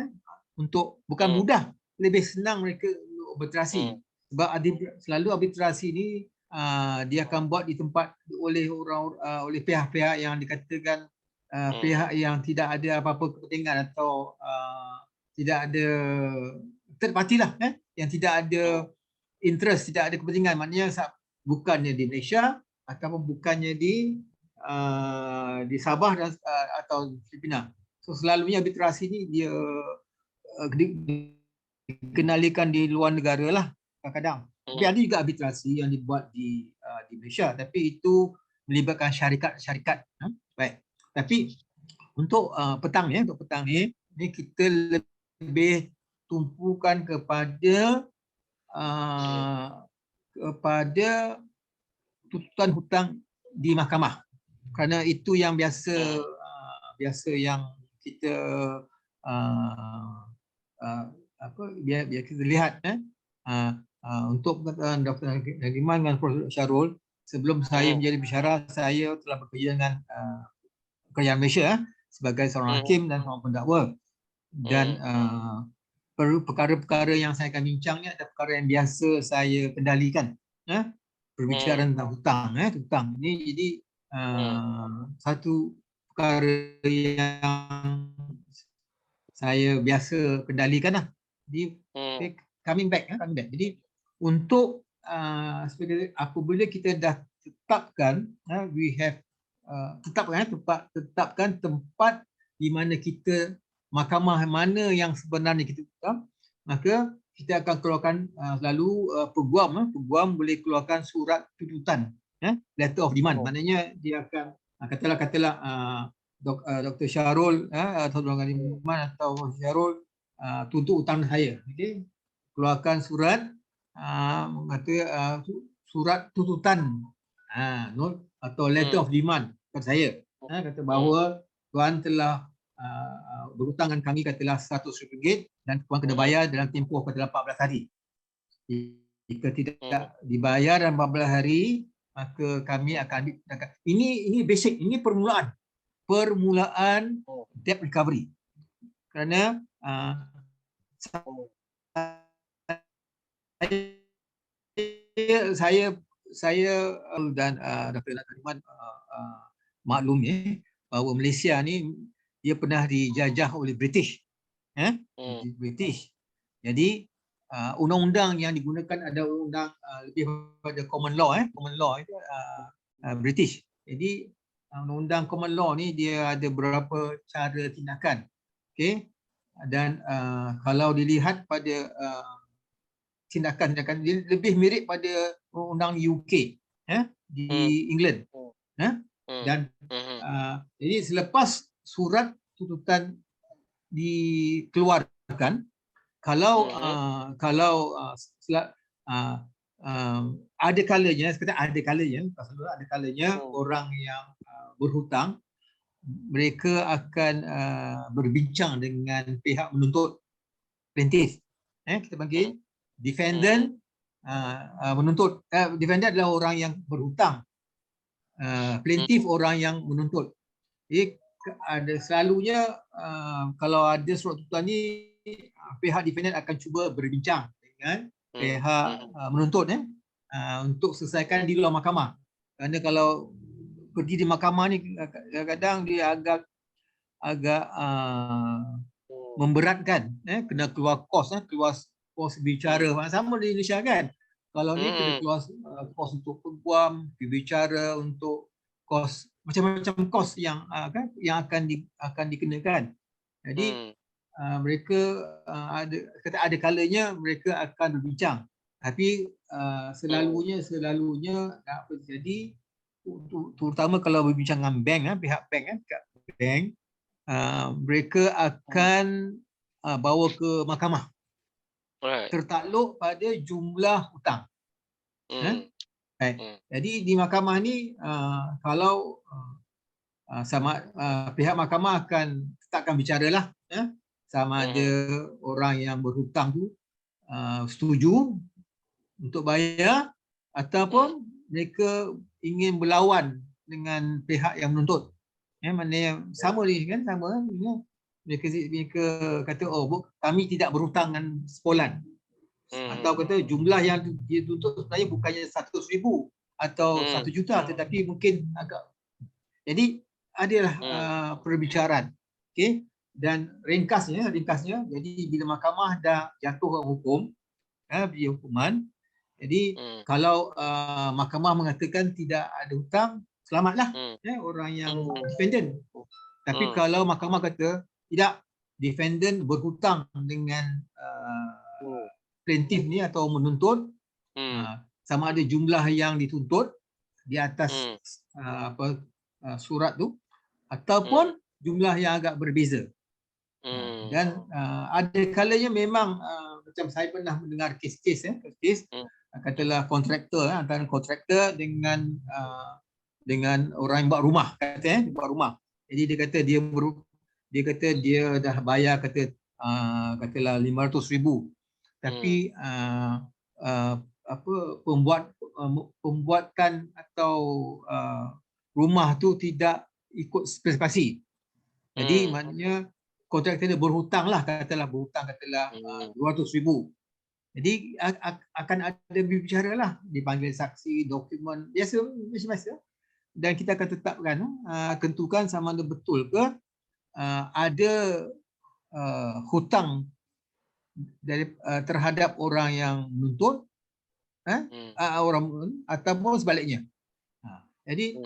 untuk, bukan mudah, lebih senang mereka untuk arbitrasi. Sebab selalu arbitrasi ni dia akan buat di tempat oleh pihak-pihak yang dikatakan pihak yang tidak ada apa-apa kepentingan atau tidak ada third party lah, yang tidak ada interest, tidak ada kepentingan. Maknanya bukannya di Malaysia ataupun bukannya di Sabah dan atau Filipina. So selalunya arbitrasi ni dia dikenalikan di luar negara lah kadang-kadang. Tapi ada juga arbitrasi yang dibuat di Malaysia, tapi itu melibatkan syarikat. Baik. Tapi untuk petang ni kita lebih tumpukan kepada tuntutan hutang di mahkamah, kerana itu yang biasa yang kita biar kita lihat untuk Dr. Nagiman dengan Prof. Syarul. Sebelum saya menjadi pensyarah, saya telah bekerja dengan kerajaan Malaysia sebagai seorang hakim dan seorang pendakwa, dan perkara-perkara yang saya akan bincang ni adalah perkara yang biasa saya kendalikan, berbicara tentang hutang ni. Jadi satu perkara yang saya biasa kendalikan lah. Jadi coming back. Jadi untuk apabila kita dah tetapkan, we have tetapkan tempat di mana kita, mahkamah mana yang sebenarnya kita tetap, maka kita akan keluarkan selalu peguam boleh keluarkan surat tuntutan, letter of demand. Maknanya dia akan katalah Dr. Syarul atau Dr. Ganiman atau Syarul tuntut hutang saya, okey, keluarkan surat surat tuntutan atau letter of demand kepada saya, kata bahawa tuan telah berhutang dengan kami katalah RM100 dan tuan kena bayar dalam tempoh katalah 14 hari. Jika tidak dibayar dalam 14 hari, maka kami akan ini basic, ini permulaan debt recovery. Kerana saya dan Dr. Nagiman maklum bahawa Malaysia ni dia pernah dijajah oleh British. Jadi undang-undang yang digunakan ada undang lebih pada common law. Common law itu British. Jadi undang-undang common law ni dia ada beberapa cara tindakan. Okey. Dan kalau dilihat pada tindakan dia lebih mirip pada undang UK di England. Dan jadi selepas surat tuntutan dikeluarkan, kalau ada kalanya orang yang berhutang, mereka akan berbincang dengan pihak menuntut, plaintiff, Kita panggil defendant menuntut. Defendant adalah orang yang berhutang. Plaintiff orang yang menuntut. Jadi ada selalunya kalau ada surat tuntutan ni, pihak defendant akan cuba berbincang dengan pihak menuntut untuk selesaikan di luar mahkamah. Kerana kalau pergi di mahkamah ni kadang-kadang dia agak memberatkan, kena keluar kos, keluar kos bicara. Sama di Indonesia kan. Kalau ni kena keluar kos untuk peguam, bicara untuk kos, macam-macam kos yang akan dikenakan. Jadi mereka ada kalanya mereka akan berbincang. Tapi selalunya apa terjadi, terutama kalau berbincang dengan bank, pihak bank, mereka akan bawa ke mahkamah. Tertakluk pada jumlah hutang. Jadi di mahkamah ni kalau pihak mahkamah akan tetapkan bicaralah sama ada orang yang berhutang tu setuju untuk bayar ataupun mereka ingin berlawan dengan pihak yang menuntut. Mana yang sama ni kan, sama mereka kata kami tidak berhutang dengan sekolah. Atau kata jumlah yang dituntut sebenarnya bukannya 100,000 atau 1 juta, tetapi mungkin agak. Jadi adalah perbicaraan. Okey, dan ringkasnya jadi bila mahkamah dah jatuh hukum, beri hukuman, jadi kalau mahkamah mengatakan tidak ada hutang, selamatlah orang yang defendant. Tapi kalau mahkamah kata tidak, defendant berhutang dengan plaintiff ni atau menuntut, sama ada jumlah yang dituntut di atas surat tu ataupun jumlah yang agak berbeza. Dan ada kalanya memang macam saya pernah mendengar kes katalah kontraktor, antara kontraktor dengan orang yang buat rumah, buat rumah. Jadi dia kata dia dah bayar katalah 500,000. Tapi pembuatan atau rumah tu tidak ikut spesifikasi. Jadi maknanya kontraktor dia berhutang katalah 200,000. Jadi akan ada berbicara lah, dipanggil saksi, dokumen biasa. Dan kita akan tetapkan, tentukan sama ada betul ke ada hutang terhadap orang yang menuntut, orang ataupun sebaliknya. Jadi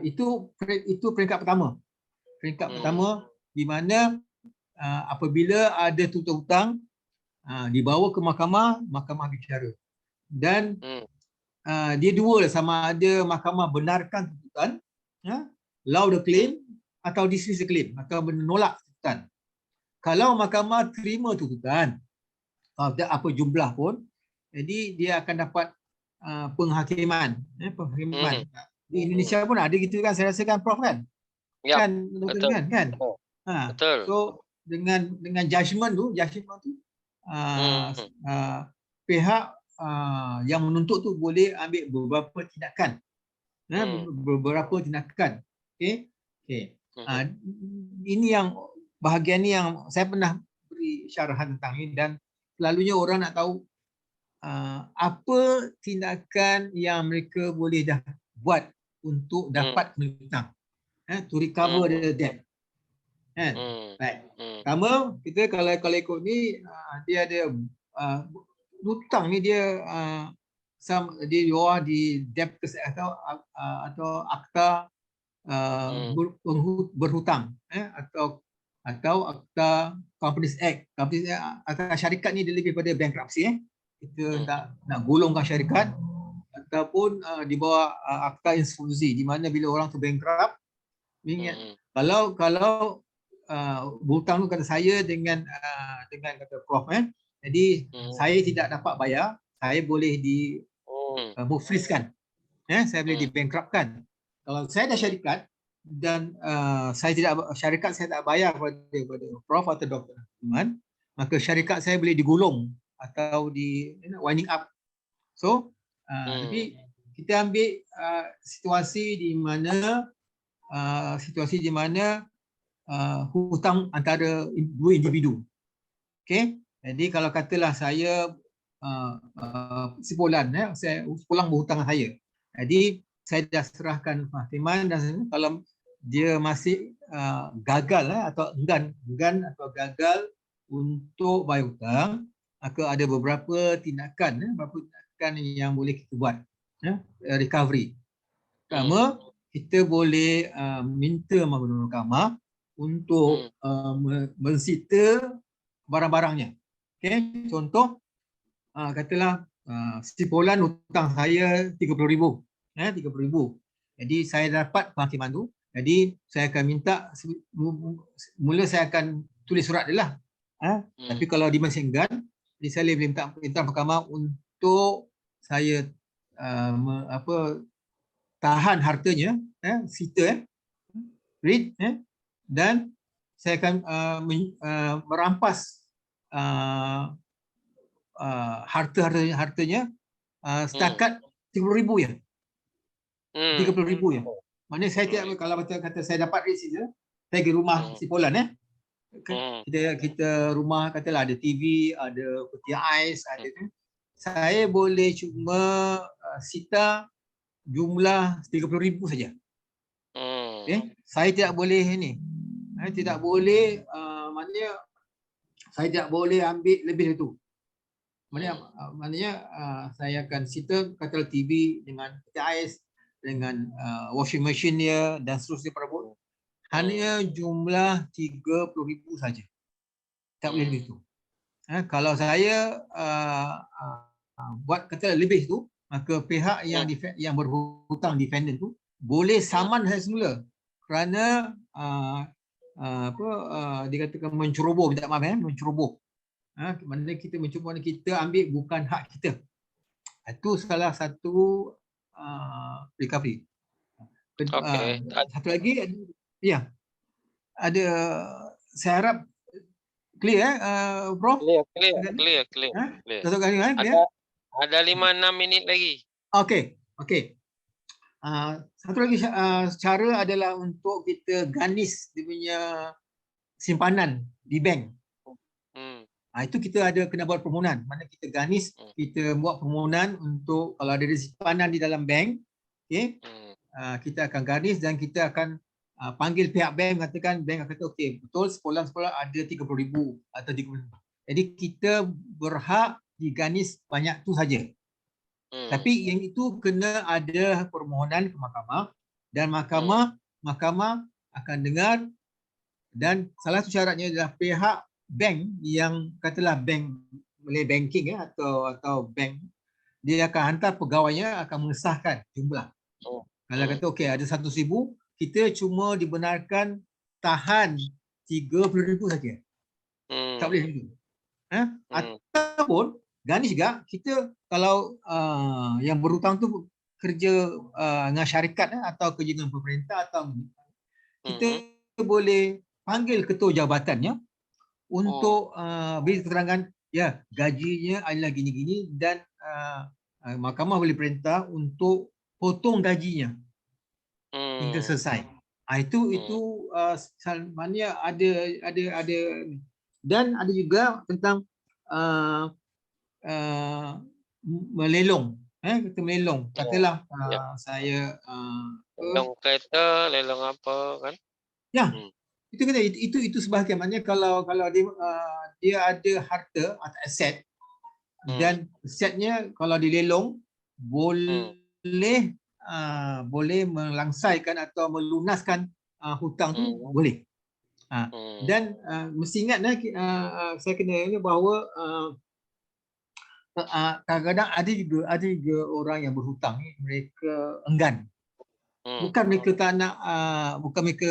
itu peringkat pertama. Peringkat pertama di mana apabila ada tuntut hutang, dibawa ke mahkamah bicara. Dan dia dua, sama ada mahkamah benarkan tuntutan, allow the claim atau dismiss the claim, atau menolak tuntutan. Kalau mahkamah terima tuntutan, apa jumlah pun, jadi dia akan dapat penghakiman. Di Indonesia pun ada gitu kan, saya rasa kan Prof kan? Kan, betul kan? Betul. So dengan judgement tu pihak yang menuntut tu boleh ambil beberapa tindakan. Okey. Ini yang bahagian ni yang saya pernah beri syarahan tentang ini, dan selalunya orang nak tahu apa tindakan yang mereka boleh dah buat untuk dapat hutang, to recover the debt. Baik. Pertama, kita kalau ikut ni, dia ada hutang ni, dia di bawah di debtors atau akta berhutang, atau akta Companies Act. Akta syarikat ni dia lebih pada bankruptcy. Kita nak golongkan syarikat, ataupun di bawah akta insolvency, di mana bila orang tu bankrupt, ingat kalau hutang tu kata saya dengan kata Prof, jadi saya tidak dapat bayar, saya boleh di freeze kan, saya boleh di bankruptkan. Kalau saya dah syarikat dan syarikat saya tak bayar kepada Prof atau Dr. Iman, maka syarikat saya boleh digulung atau di winding up. So jadi kita ambil situasi di mana hutang antara dua individu. Okey, jadi kalau katalah saya sebulan saya pulang berhutang saya. Jadi saya dah serahkan Fahiman dan kalau dia masih gagal atau enggan atau gagal untuk bayar hutang, maka ada beberapa tindakan yang boleh kita buat recovery. Pertama, kita boleh minta mahkamah untuk mensita barang-barangnya. Okey, contoh katalah simpulan hutang saya 30,000. 30,000. Jadi saya dapat penghakiman tu. Jadi saya akan minta mula saya akan tulis surat dia lah. Tapi kalau dia masih enggan, jadi saya boleh minta mahkamah untuk saya tahan hartanya, sita, read, dan saya akan merampas hartanya setakat 30,000 ya. 30,000 ya. Maknanya saya tidak, kalau kata saya dapat read saja, saya pergi rumah simpulan kita rumah katalah ada TV, ada peti ais, ada tu. Saya boleh cuma sita jumlah 30,000 saja. Okay? Saya tidak boleh ni. Saya tidak boleh maknanya saya tidak boleh ambil lebih dari itu. Maknanya saya akan sita katalah TV dengan peti ais, dengan washing machine dia dan seterusnya perabot. Hanya jumlah 30,000 saja. Tak boleh lebih itu. Kalau saya buat kata lebih tu, maka pihak yang berhutang defendant tu boleh saman saya semula kerana dikatakan menceroboh, minta maaf menceroboh. Maknanya kita mencuba, kita ambil bukan hak kita. Itu salah satu recovery. Satu lagi ya, ada, saya harap clear Prof? Clear. Satu kali Ada 5-6 minit lagi. Okey. Satu lagi cara adalah untuk kita ganis dia punya simpanan di bank. Itu kita ada kena buat permohonan. Mana kita ganis, kita buat permohonan untuk kalau ada simpanan di dalam bank, okey. Kita akan ganis dan kita akan panggil pihak bank, mengatakan bank akan kata okey, betul sekolah ada 30,000 atau 30,000. Jadi kita berhak diganis banyak tu saja. Tapi yang itu kena ada permohonan ke mahkamah dan mahkamah akan dengar, dan salah satu syaratnya adalah pihak bank yang katalah bank Malay Banking atau bank, dia akan hantar pegawainya akan mengesahkan jumlah. Kalau kata okey ada 100,000, kita cuma dibenarkan tahan 30,000 saja. Tak boleh lebih. Ataupun ganis juga kita kalau yang berhutang tu kerja dengan syarikat atau kerja dengan pemerintah atau kita boleh panggil ketua jabatannya untuk beri keterangan ya gajinya adalah gini-gini dan mahkamah boleh perintah untuk potong gajinya hingga selesai. Itu maknanya ada dan ada juga tentang melelong. Kita melelong. Katalah saya lelong kereta, lelong apa kan? Ya. Itu sebahagian. Maknanya kalau dia ada harta atau aset dan asetnya kalau dilelong boleh melangsaikan atau melunaskan hutang tu boleh. Dan mesti ingat saya kena ini bahawa kadang-kadang ada juga orang yang berhutang mereka enggan. Bukan mereka tak nak, bukan mereka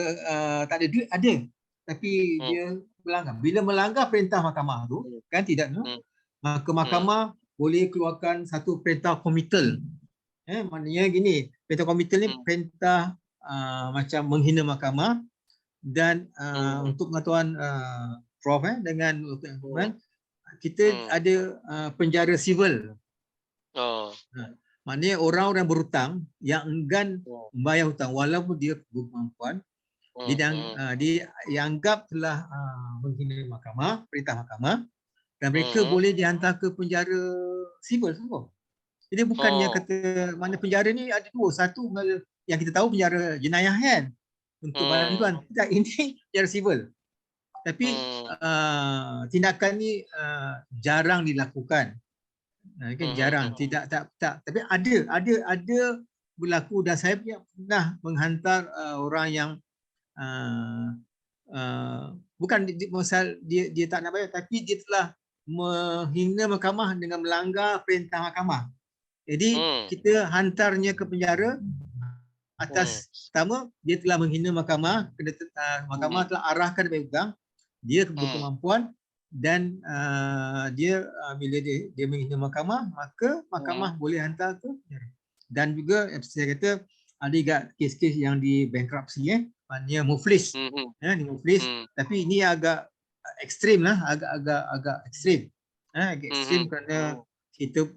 tak ada duit, ada. Tapi dia melanggar. Bila melanggar perintah mahkamah tu, kan tidak, maka mahkamah boleh keluarkan satu perintah komitel. Maknanya gini, perintah komitel ni perintah macam menghina mahkamah dan untuk pengetahuan Prof dengan kita ada penjara sivil. Oh. Maknanya orang-orang berhutang yang enggan membayar hutang walaupun dia berkemampuan, dia dianggap telah menghina mahkamah, perintah mahkamah, dan mereka boleh dihantar ke penjara sivil semua. Jadi bukannya kata mana penjara ni ada dua, satu yang kita tahu penjara jenayah kan untuk bantuan. Tidak, ini penjara sivil. Tapi tindakan ni jarang dilakukan. Kan jarang, tidak tapi ada berlaku, dan saya pernah menghantar orang yang bukan pasal dia tak nak bayar, tapi dia telah menghina mahkamah dengan melanggar perintah mahkamah. Jadi kita hantarnya ke penjara atas pertama dia telah menghina mahkamah, mahkamah telah arahkan bayar hutang, dia berkemampuan, dan dia bila dia menghina mahkamah, maka mahkamah boleh hantar ke penjara. Dan juga saya kata ada juga kes-kes yang di bankruptcy, maknanya muflis. Ni muflis, tapi ini agak ekstrim lah, agak ekstrim. Agak ekstrim kerana kita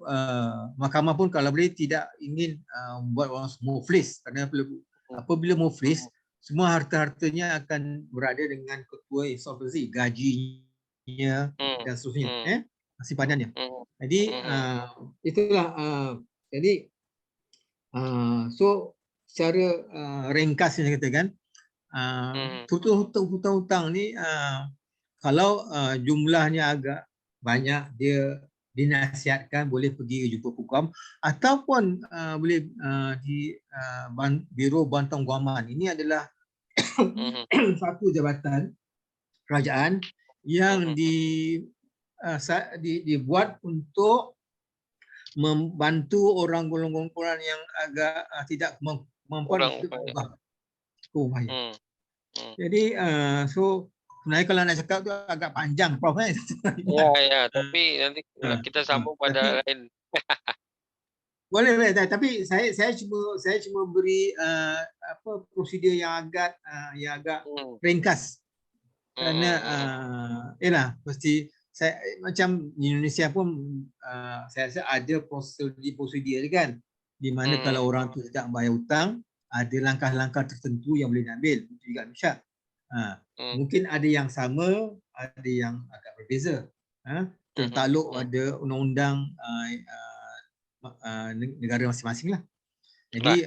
mahkamah pun kalau boleh tidak ingin buat orang muflis, kerana apabila muflis semua harta-hartanya akan berada dengan ketua insolvency, gajinya dan seterusnya, simpanannya. Jadi itulah jadi so secara ringkas saya katakan hutang-hutang ni kalau jumlahnya agak banyak, dia dinasihatkan boleh pergi jumpa hukum ataupun boleh di Biro Bantuan Guaman. Ini adalah satu jabatan kerajaan yang dibuat untuk membantu orang golongan yang agak tidak mampuan untuk mengubah hukum. Jadi so sebenarnya kalau nak cakap tu agak panjang, Prof. Ya, tapi nanti kita sambung pada lain. Boleh, tapi saya cuma beri prosedur yang agak ringkas. Kerana yalah, mesti saya macam di Indonesia pun saya rasa ada prosedur kan, di mana kalau orang tu tidak bayar hutang, ada langkah-langkah tertentu yang boleh diambil untuk juga Malaysia. Mungkin ada yang sama, ada yang agak berbeza. Tertakluk pada undang-undang negara masing-masing lah. Jadi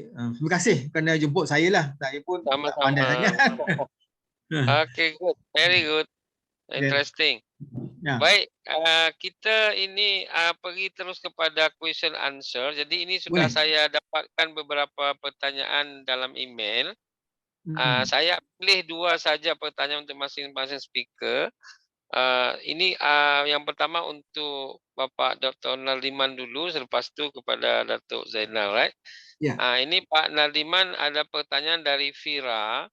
terima kasih kerana jemput saya lah. Saya pun tak pandai sangat. Okay, good, very good, interesting. Baik, kita ini pergi terus kepada question answer. Jadi ini sudah saya dapatkan beberapa pertanyaan dalam email. Saya pilih dua saja pertanyaan untuk masing-masing speaker. Ini yang pertama untuk Bapak Dr. Nardiman dulu, selepas itu kepada Datuk Zainal, right? Ini Pak Nardiman, ada pertanyaan dari Fira.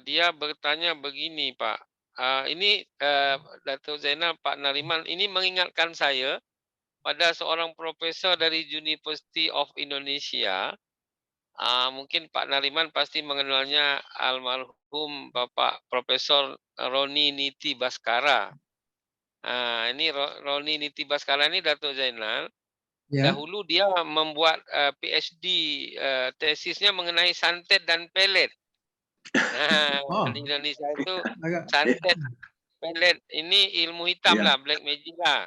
Dia bertanya begini, Pak. Ini Datuk Zainal, Pak Nardiman, ini mengingatkan saya pada seorang profesor dari University of Indonesia. Mungkin Pak Nardiman pasti mengenalnya, almarhum Bapak Profesor Roni Niti Baskara. Ini Roni Niti Baskara ini Datuk Zainal. Dahulu dia membuat PhD tesisnya mengenai santet dan pelet. Di Indonesia itu santet, pelet ini ilmu hitam lah, black magic lah.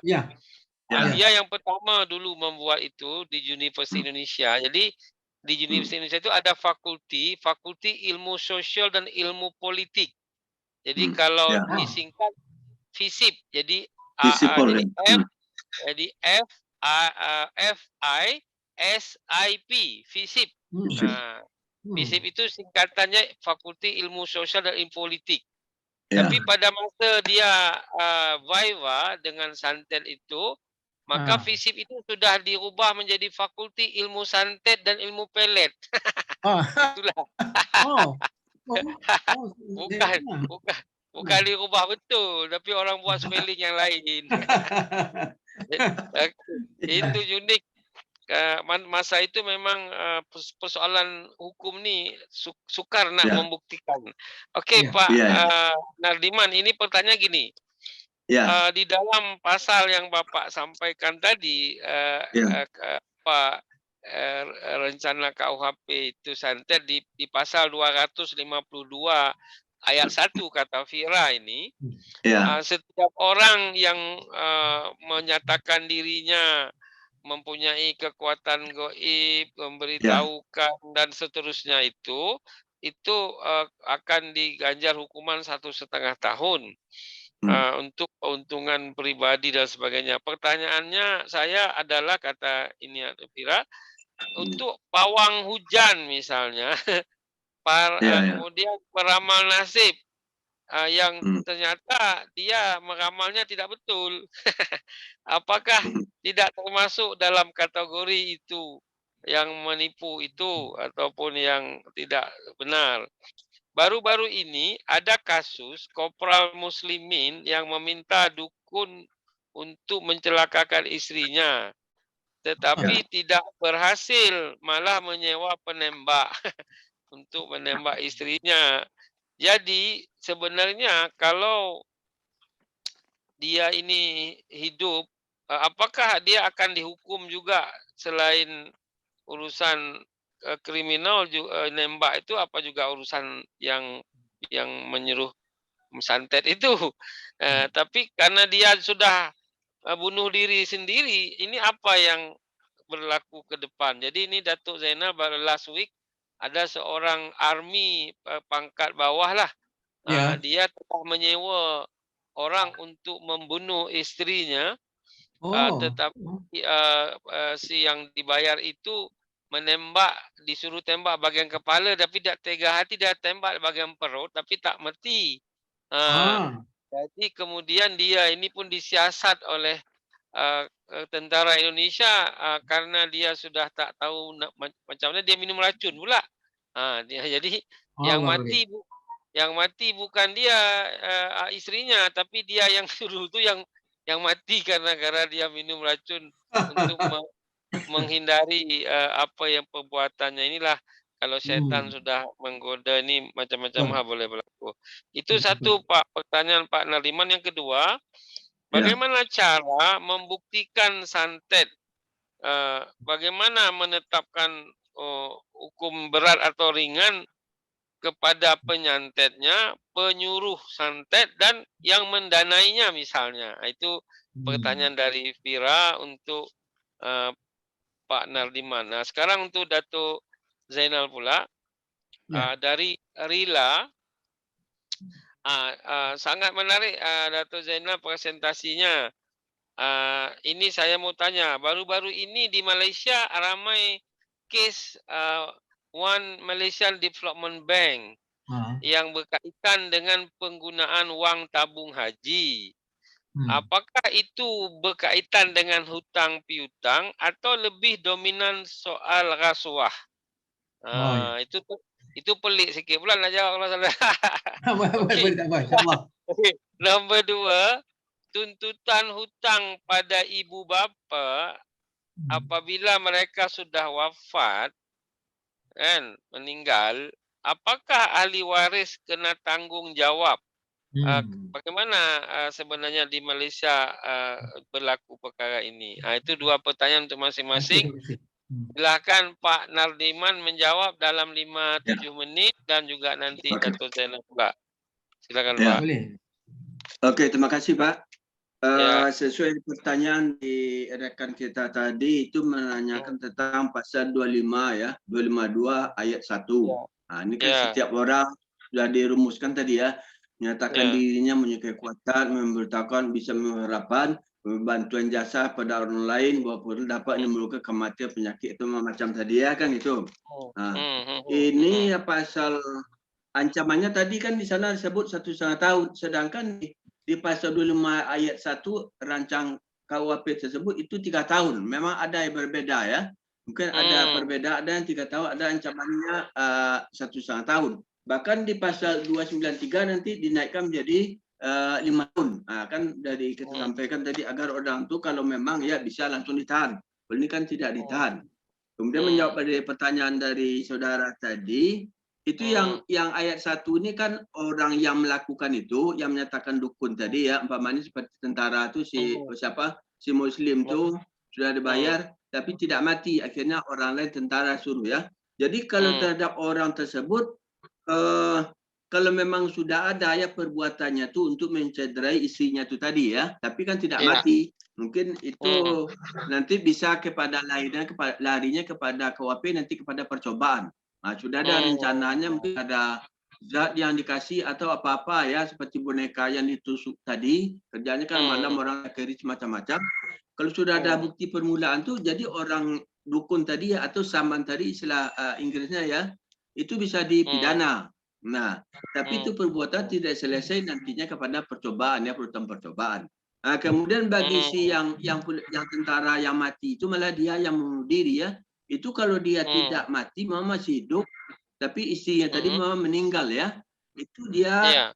Dia yang pertama dulu membuat itu di Universiti Indonesia. Jadi di Universiti Indonesia itu ada fakulti ilmu sosial dan ilmu politik. Jadi kalau disingkat FISIP. Jadi FISIP, FISIP. FISIP itu singkatannya Fakulti Ilmu Sosial dan Ilmu Politik. Tapi pada masa dia viva dengan santet itu, maka FISIP itu sudah dirubah menjadi Fakulti Ilmu Santet dan Ilmu Pelet. Itulah. Bukan dirubah betul, tapi orang buat spelling yang lain. Itu unik. Masa itu memang persoalan hukum ni sukar nak membuktikan. Okey, Pak Nardiman, ini pertanyaan gini. Ya. Di dalam pasal yang Bapak sampaikan tadi, Ya. rencana KUHP itu santet di pasal 252 ayat 1 kata Fira ini, Ya. setiap orang yang menyatakan dirinya mempunyai kekuatan gaib, memberitahukan dan seterusnya itu akan diganjar hukuman 1,5 tahun untuk keuntungan pribadi dan sebagainya. Pertanyaannya saya adalah kata ini Fira, untuk pawang hujan misalnya, kemudian peramal nasib yang ternyata dia meramalnya tidak betul. Apakah tidak termasuk dalam kategori itu yang menipu itu ataupun yang tidak benar? Baru-baru ini ada kasus Kopral Muslimin yang meminta dukun untuk mencelakakan istrinya, tetapi tidak berhasil, malah menyewa penembak untuk menembak istrinya. Jadi sebenarnya kalau dia ini hidup, apakah dia akan dihukum juga selain urusan kriminal juga, nembak itu apa juga urusan yang menyuruh santet itu. Tapi karena dia sudah bunuh diri sendiri, ini apa yang berlaku ke depan? Jadi ini Datuk Zainal baru last week ada seorang army pangkat bawah lah. Dia telah menyewa orang untuk membunuh istrinya, tetapi si yang dibayar itu menembak, disuruh tembak bagian kepala tapi tidak tega hati, dia tembak bagian perut tapi tak mati. Jadi kemudian dia ini pun disiasat oleh tentara Indonesia karena dia sudah tak tahu macam mana, dia minum racun pula. Jadi yang mati bukan dia istrinya, tapi dia yang suruh itu yang mati karena dia minum racun untuk menghindari apa yang perbuatannya. Inilah kalau setan sudah menggoda ini macam-macam hal boleh berlaku. Itu satu Pak pertanyaan Pak Nardiman. Yang kedua, bagaimana cara membuktikan santet? Bagaimana menetapkan hukum berat atau ringan kepada penyantetnya, penyuruh santet, dan yang mendanainya misalnya? Itu pertanyaan dari Fira untuk Pak Nardiman. Nah, sekarang untuk Datuk Zainal pula, dari Rila, sangat menarik Datuk Zainal presentasinya. Ini saya mau tanya, baru-baru ini di Malaysia ramai kes One Malaysian Development Bank yang berkaitan dengan penggunaan wang tabung haji. Apakah itu berkaitan dengan hutang piutang atau lebih dominan soal rasuah? Itu pelik sikit pula nak jawab kalau salah. Nombor 2, tuntutan hutang pada ibu bapa apabila mereka sudah wafat kan, meninggal, apakah ahli waris kena tanggung jawab? Bagaimana sebenarnya di Malaysia berlaku perkara ini? Itu dua pertanyaan untuk masing-masing. Silakan Pak Nardiman menjawab dalam 5-7 menit dan juga nanti Datuk Zainal pula. Silakan Pak. Oke, terima kasih Pak. Sesuai pertanyaan di rekan kita tadi itu menanyakan tentang pasal 25 ya, 252 ayat 1. Ini kan setiap orang sudah dirumuskan tadi ya, menyatakan dirinya mempunyai kekuatan, memberitahukan, bisa mengharapkan bantuan jasa pada orang lain walaupun dapat menimbulkan kematian, penyakit itu macam tadi ya kan itu. Ini pasal ancamannya tadi kan di sana disebut 1,5 tahun, sedangkan di pasal 25 ayat 1 rancang KUHP tersebut itu 3 tahun. Memang ada yang berbeda ya. Mungkin ada perbedaan, ada yang 3 tahun, ada ancamannya 1,5 tahun. Bahkan di pasal 293 nanti dinaikkan menjadi 5 tahun. Kan dari kita sampaikan tadi agar orang itu kalau memang ya bisa langsung ditahan. Ini kan tidak ditahan. Kemudian menjawab dari pertanyaan dari saudara tadi, Itu yang ayat 1 ini kan orang yang melakukan itu, yang menyatakan dukun tadi ya, umpamanya seperti tentara tuh siapa? Si Muslim tuh sudah dibayar tapi tidak mati, akhirnya orang lain tentara suruh ya. Jadi kalau terhadap orang tersebut kalau memang sudah ada ya perbuatannya tuh untuk mencederai istrinya tuh tadi ya, tapi kan tidak mati, mungkin itu nanti bisa larinya kepada KUHP, nanti kepada percobaan. Nah, sudah ada rencananya, mungkin ada zat yang dikasih atau apa-apa ya, seperti boneka yang ditusuk tadi, kerjanya kan malam orang keris macam-macam. Kalau sudah ada bukti permulaan tuh, jadi orang dukun tadi ya, atau saman tadi istilah Inggrisnya ya, itu bisa dipidana. Nah, tapi itu perbuatan tidak selesai nantinya kepada percobaan ya, percobaan. Nah, kemudian bagi si yang tentara yang mati itu malah dia yang bunuh diri ya. Itu kalau dia tidak mati, mama masih hidup, tapi istrinya tadi mama meninggal ya, itu dia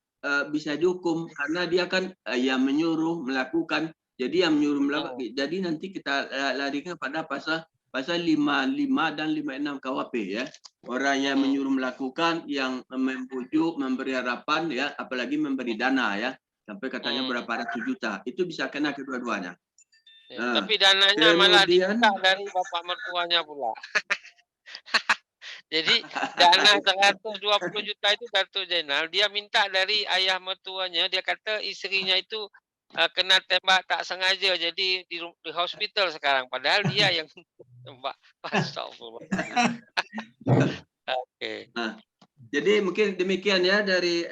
bisa dihukum karena dia kan yang menyuruh melakukan. Jadi yang menyuruh melakukan. Jadi nanti kita larikan pada pasal 55 dan 56 KUHP ya. Orang yang menyuruh melakukan, yang membujuk, memberi harapan ya, apalagi memberi dana ya, sampai katanya berapa ratus juta, itu bisa kena kedua-duanya. Nah, tapi dananya malah diminta dari bapak mertuanya pula. Jadi dana 120 juta itu Datuk Zainal, dia minta dari ayah mertuanya, dia kata istrinya itu kena tembak tak sengaja, jadi di hospital sekarang, padahal dia yang tembak. Astagfirullah. Oke. Nah, jadi mungkin demikian ya dari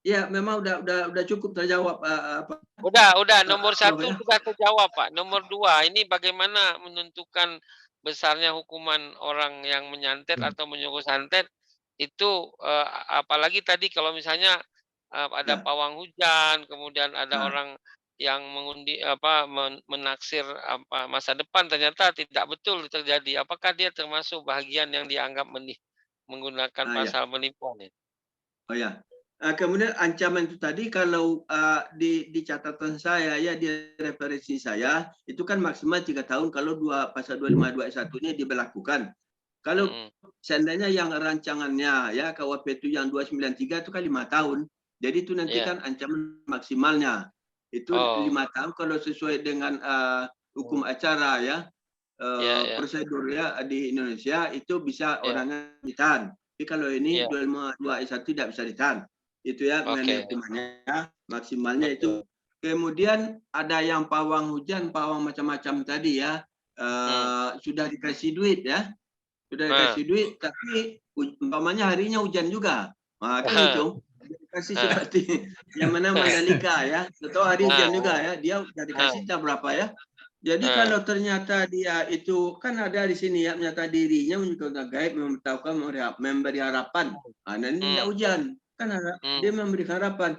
ya memang udah cukup terjawab apa. Udah nomor 1 sudah terjawab Pak. Nomor 2 ini bagaimana menentukan besarnya hukuman orang yang menyantet atau menyuruh santet itu, apalagi tadi kalau misalnya ada pawang hujan, kemudian ada orang yang mengundi menaksir masa depan, ternyata tidak betul terjadi. Apakah dia termasuk bagian yang dianggap menggunakan pasal penipuan ya? Oh ya. Kemudian ancaman itu tadi kalau di catatan saya ya, di referensi saya itu kan maksimal 3 tahun kalau pasal 252 ini diberlakukan. Kalau seandainya yang rancangannya ya KUHP itu yang 293 itu kan 5 tahun. Jadi itu nanti kan ancaman maksimalnya itu 5 tahun kalau sesuai dengan hukum acara ya, prosedur ya di Indonesia itu bisa orangnya ditahan. Tapi kalau ini 251 tidak bisa ditahan. Itu ya mengenai hukumannya maksimalnya itu. Kemudian ada yang pawang hujan, pawang macam-macam tadi ya, sudah dikasih duit ya, sudah dikasih duit, tapi umpamanya harinya hujan juga, kan itu dikasih seperti yang mana Mandalika ya, atau hari hujan juga ya, dia sudah dikasih berapa ya. Jadi kalau ternyata dia itu kan ada di sini ya, menyatakan dirinya menunjukkan gaib, memberitahukan, memberi harapan, nah ini tidak hujan. Kan dia memberi harapan,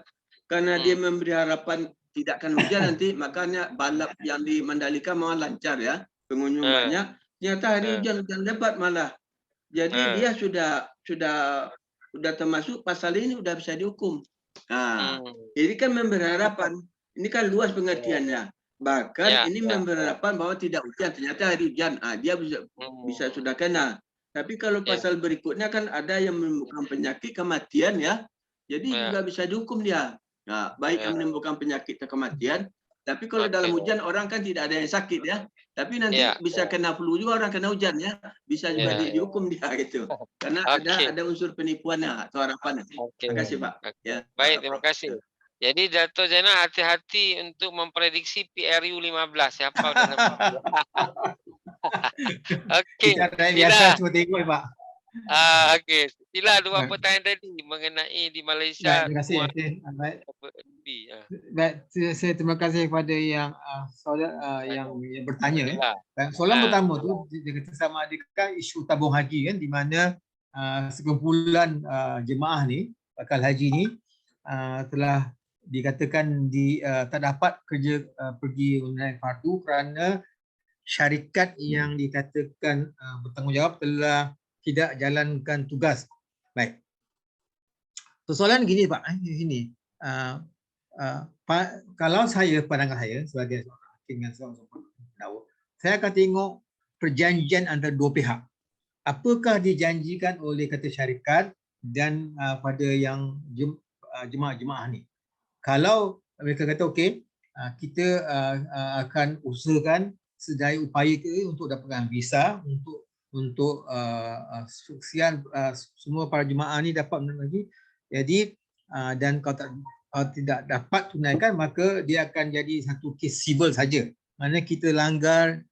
karena dia memberi harapan tidak akan hujan nanti, makanya balap yang di Mandalika mau lancar ya, pengunjung banyak, ternyata hari hujan lebat malah. Jadi dia sudah termasuk pasal ini, sudah bisa dihukum. Nah, ini kan memberi harapan, ini kan luas pengertiannya. Bahkan ini memberi harapan bahwa tidak hujan, ternyata hari hujan, dia bisa sudah kena. Tapi kalau pasal berikutnya kan ada yang menimbulkan penyakit kematian ya, jadi juga bisa dihukum dia. Nah, baik yang menimbulkan penyakit atau kematian, tapi kalau dalam hujan orang kan tidak ada yang sakit ya, tapi nanti bisa kena flu juga orang kena hujan ya, bisa juga dihukum dia gitu, karena ada unsur penipuannya atau harapannya. Terima kasih Pak. Ya. Baik, terima kasih. Jadi Datuk Zainal hati-hati untuk memprediksi PRU 15 siapa udah nampak. Okey. Biasa cuma tengok Pak. Okey. Sila 2 pertanyaan tadi mengenai di Malaysia. Terima kasih. Baik, saya terima kasih kepada yang yang bertanya. Soalan pertama tu dia kata sama adakah isu tabung haji kan, di mana sekumpulan jemaah ni bakal haji ni telah dikatakan tak dapat kerja pergi menunaikan fardu kerana syarikat yang dikatakan bertanggungjawab telah tidak jalankan tugas. Baik. Soalan gini Pak, gini. Kalau saya, pandangan saya sebagai seorang hakim dengan seorang pendakwa, saya akan tengok perjanjian antara dua pihak. Apakah dijanjikan oleh kata syarikat dan pada yang jemaah-jemaah ni. Kalau mereka kata okey, kita akan usahakan sedaya upaya kita untuk dapatkan visa untuk sekian semua para jemaah ni dapat melalui. Jadi dan kalau tidak dapat tunaikan, maka dia akan jadi satu kes civil saja. Maknanya kita langgar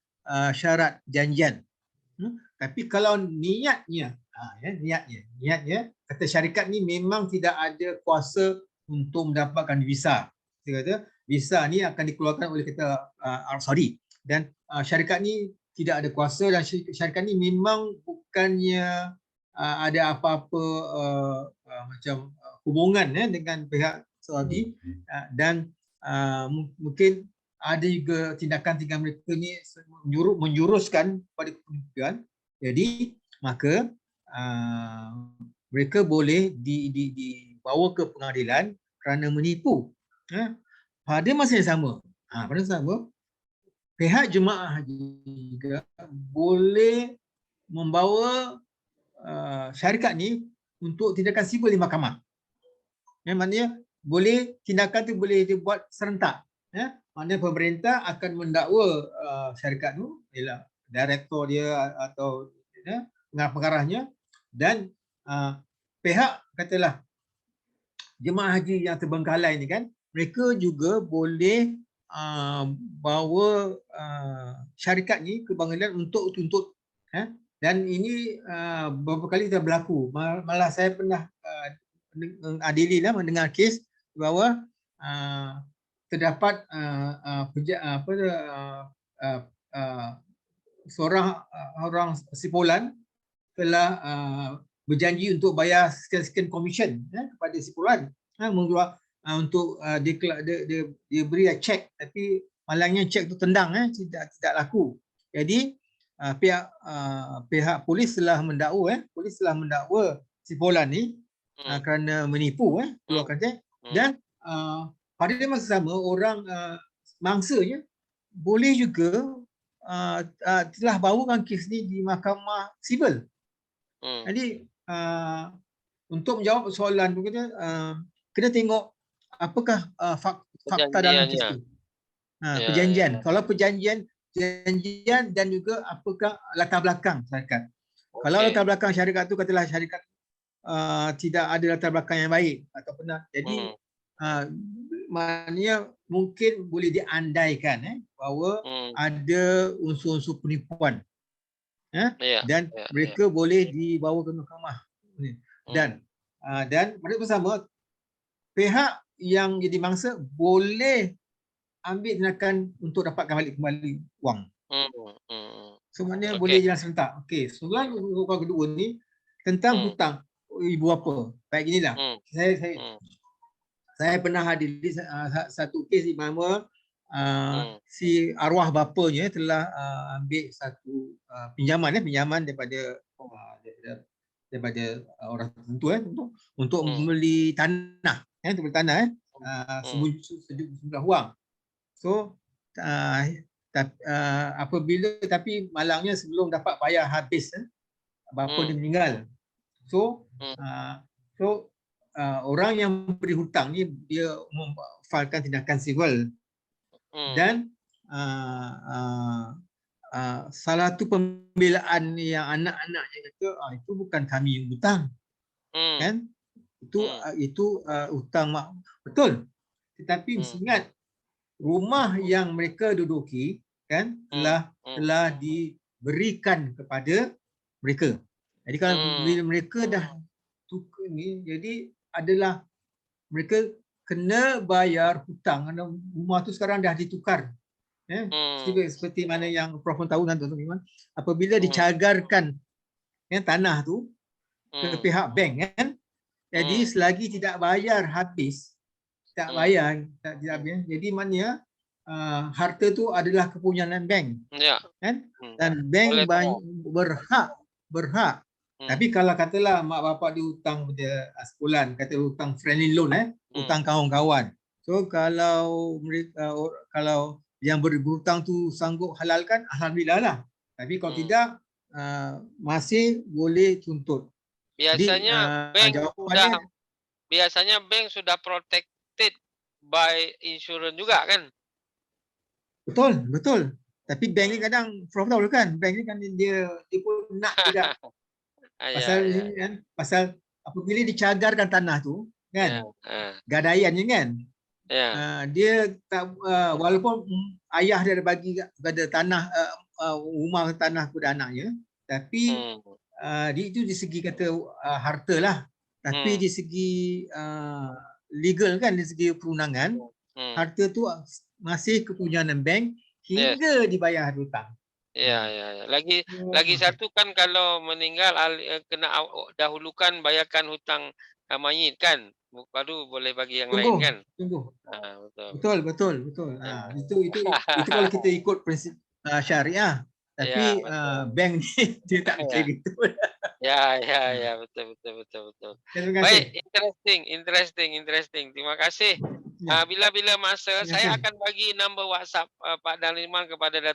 syarat janjian. Tapi kalau niatnya kata syarikat ni memang tidak ada kuasa untuk mendapatkan visa. Dia kata visa ni akan dikeluarkan oleh kita Arab Saudi, dan syarikat ni tidak ada kuasa, dan syarikat ni memang bukannya ada apa-apa macam hubungan dengan pihak Saudi, dan mungkin ada juga tindakan mereka ni menjuruskan pada penipuan. Jadi maka mereka boleh dibawa ke pengadilan kerana menipu. Pada masa yang sama, pihak jemaah haji juga boleh membawa syarikat ni untuk tindakan sivil di mahkamah. Maknanya boleh, tindakan tu boleh dibuat serentak. Maknanya pemerintah akan mendakwa syarikat tu, ialah direktor dia atau pengarahnya, dan pihak katalah jemaah haji yang terbengkalai ni kan, mereka juga boleh bawa syarikat ni ke pengadilan untuk tuntut. Dan ini beberapa kali dah berlaku. Malah saya pernah adili mendengar kes bahawa terdapat seorang orang sipulan telah berjanji untuk bayar sekian komisen kepada sipulan untuk dia beri cek, tapi malangnya cek tu tendang, tidak laku. Jadi pihak polis telah mendakwa sipulan ni kerana menipu, keluarkan cek, dan pada masa sama orang mangsanya boleh juga telah bawakan kes ni di mahkamah sivil. Jadi untuk menjawab soalan tu kena tengok apakah fakta dalam kes tu. Perjanjian. Kalau perjanjian dan juga apakah latar belakang syarikat. Kalau latar belakang syarikat tu katalah syarikat tidak ada latar belakang yang baik atau benar, jadi maknanya mungkin boleh diandaikan bahawa ada unsur-unsur penipuan, dan mereka boleh dibawa ke mahkamah. Dan pada bersama pihak yang jadi mangsa boleh ambil tindakan untuk dapatkan balik kembali wang. So maknanya boleh jalan serentak. Okey, soalan kedua ni tentang hutang ibu bapa. Baik, inilah. Saya pernah hadiri satu kes di mana si arwah bapanya telah ambil satu pinjaman daripada orang tertentu untuk membeli tanah, untuk beli tanah sejumlah wang. So tapi malangnya sebelum dapat bayar habis, bapa dia meninggal. So orang yang beri hutang ni dia memfailkan tindakan sivil, dan salah satu pembelaan yang anak-anaknya kata itu bukan kami yang hutang, kan, itu hutang mak, betul, tetapi mesti ingat rumah yang mereka duduki kan telah diberikan kepada mereka. Jadi kalau bila mereka dah tukar ni, jadi adalah mereka kena bayar hutang kerana rumah tu sekarang dah ditukar. Seperti mana yang Prof tahu nanti, apabila dicagarkan tanah tu ke pihak bank kan, jadi selagi tidak bayar habis, jadi maknanya harta tu adalah kepunyaan bank, kan, dan bank berhak. Tapi kalau katalah mak bapak dia hutang pada sebulan, kata hutang friendly loan, hutang kawan-kawan. So kalau yang berhutang tu sanggup halalkan, alhamdulillah lah. Tapi kalau tidak, masih boleh tuntut. Biasanya bank jawapannya sudah protected by insurance juga kan? betul. Tapi bank ni kadang Prof tahu kan, bank ni kan dia pun nak juga pasal ini kan, pasal apabila dicagarkan tanah tu kan, gadaian je kan. Dia tak walaupun ayah dia ada bagi pada tanah rumah tanah kepada anaknya, tapi itu di segi kata harta lah, tapi di segi legal kan, di segi perundangan harta tu masih kepunyaan bank hingga dibayar hutang. Ya. Lagi satu kan kalau meninggal kena dahulukan bayarkan hutang mayit kan, baru boleh bagi yang lain kan. Betul. Itu kalau kita ikut prinsip syariah. Tapi bank ni dia tak macam gitu. Ya, betul. Baik, interesting. Terima kasih. Bila-bila masa saya akan bagi nombor WhatsApp Pak Darliman kepada Datuk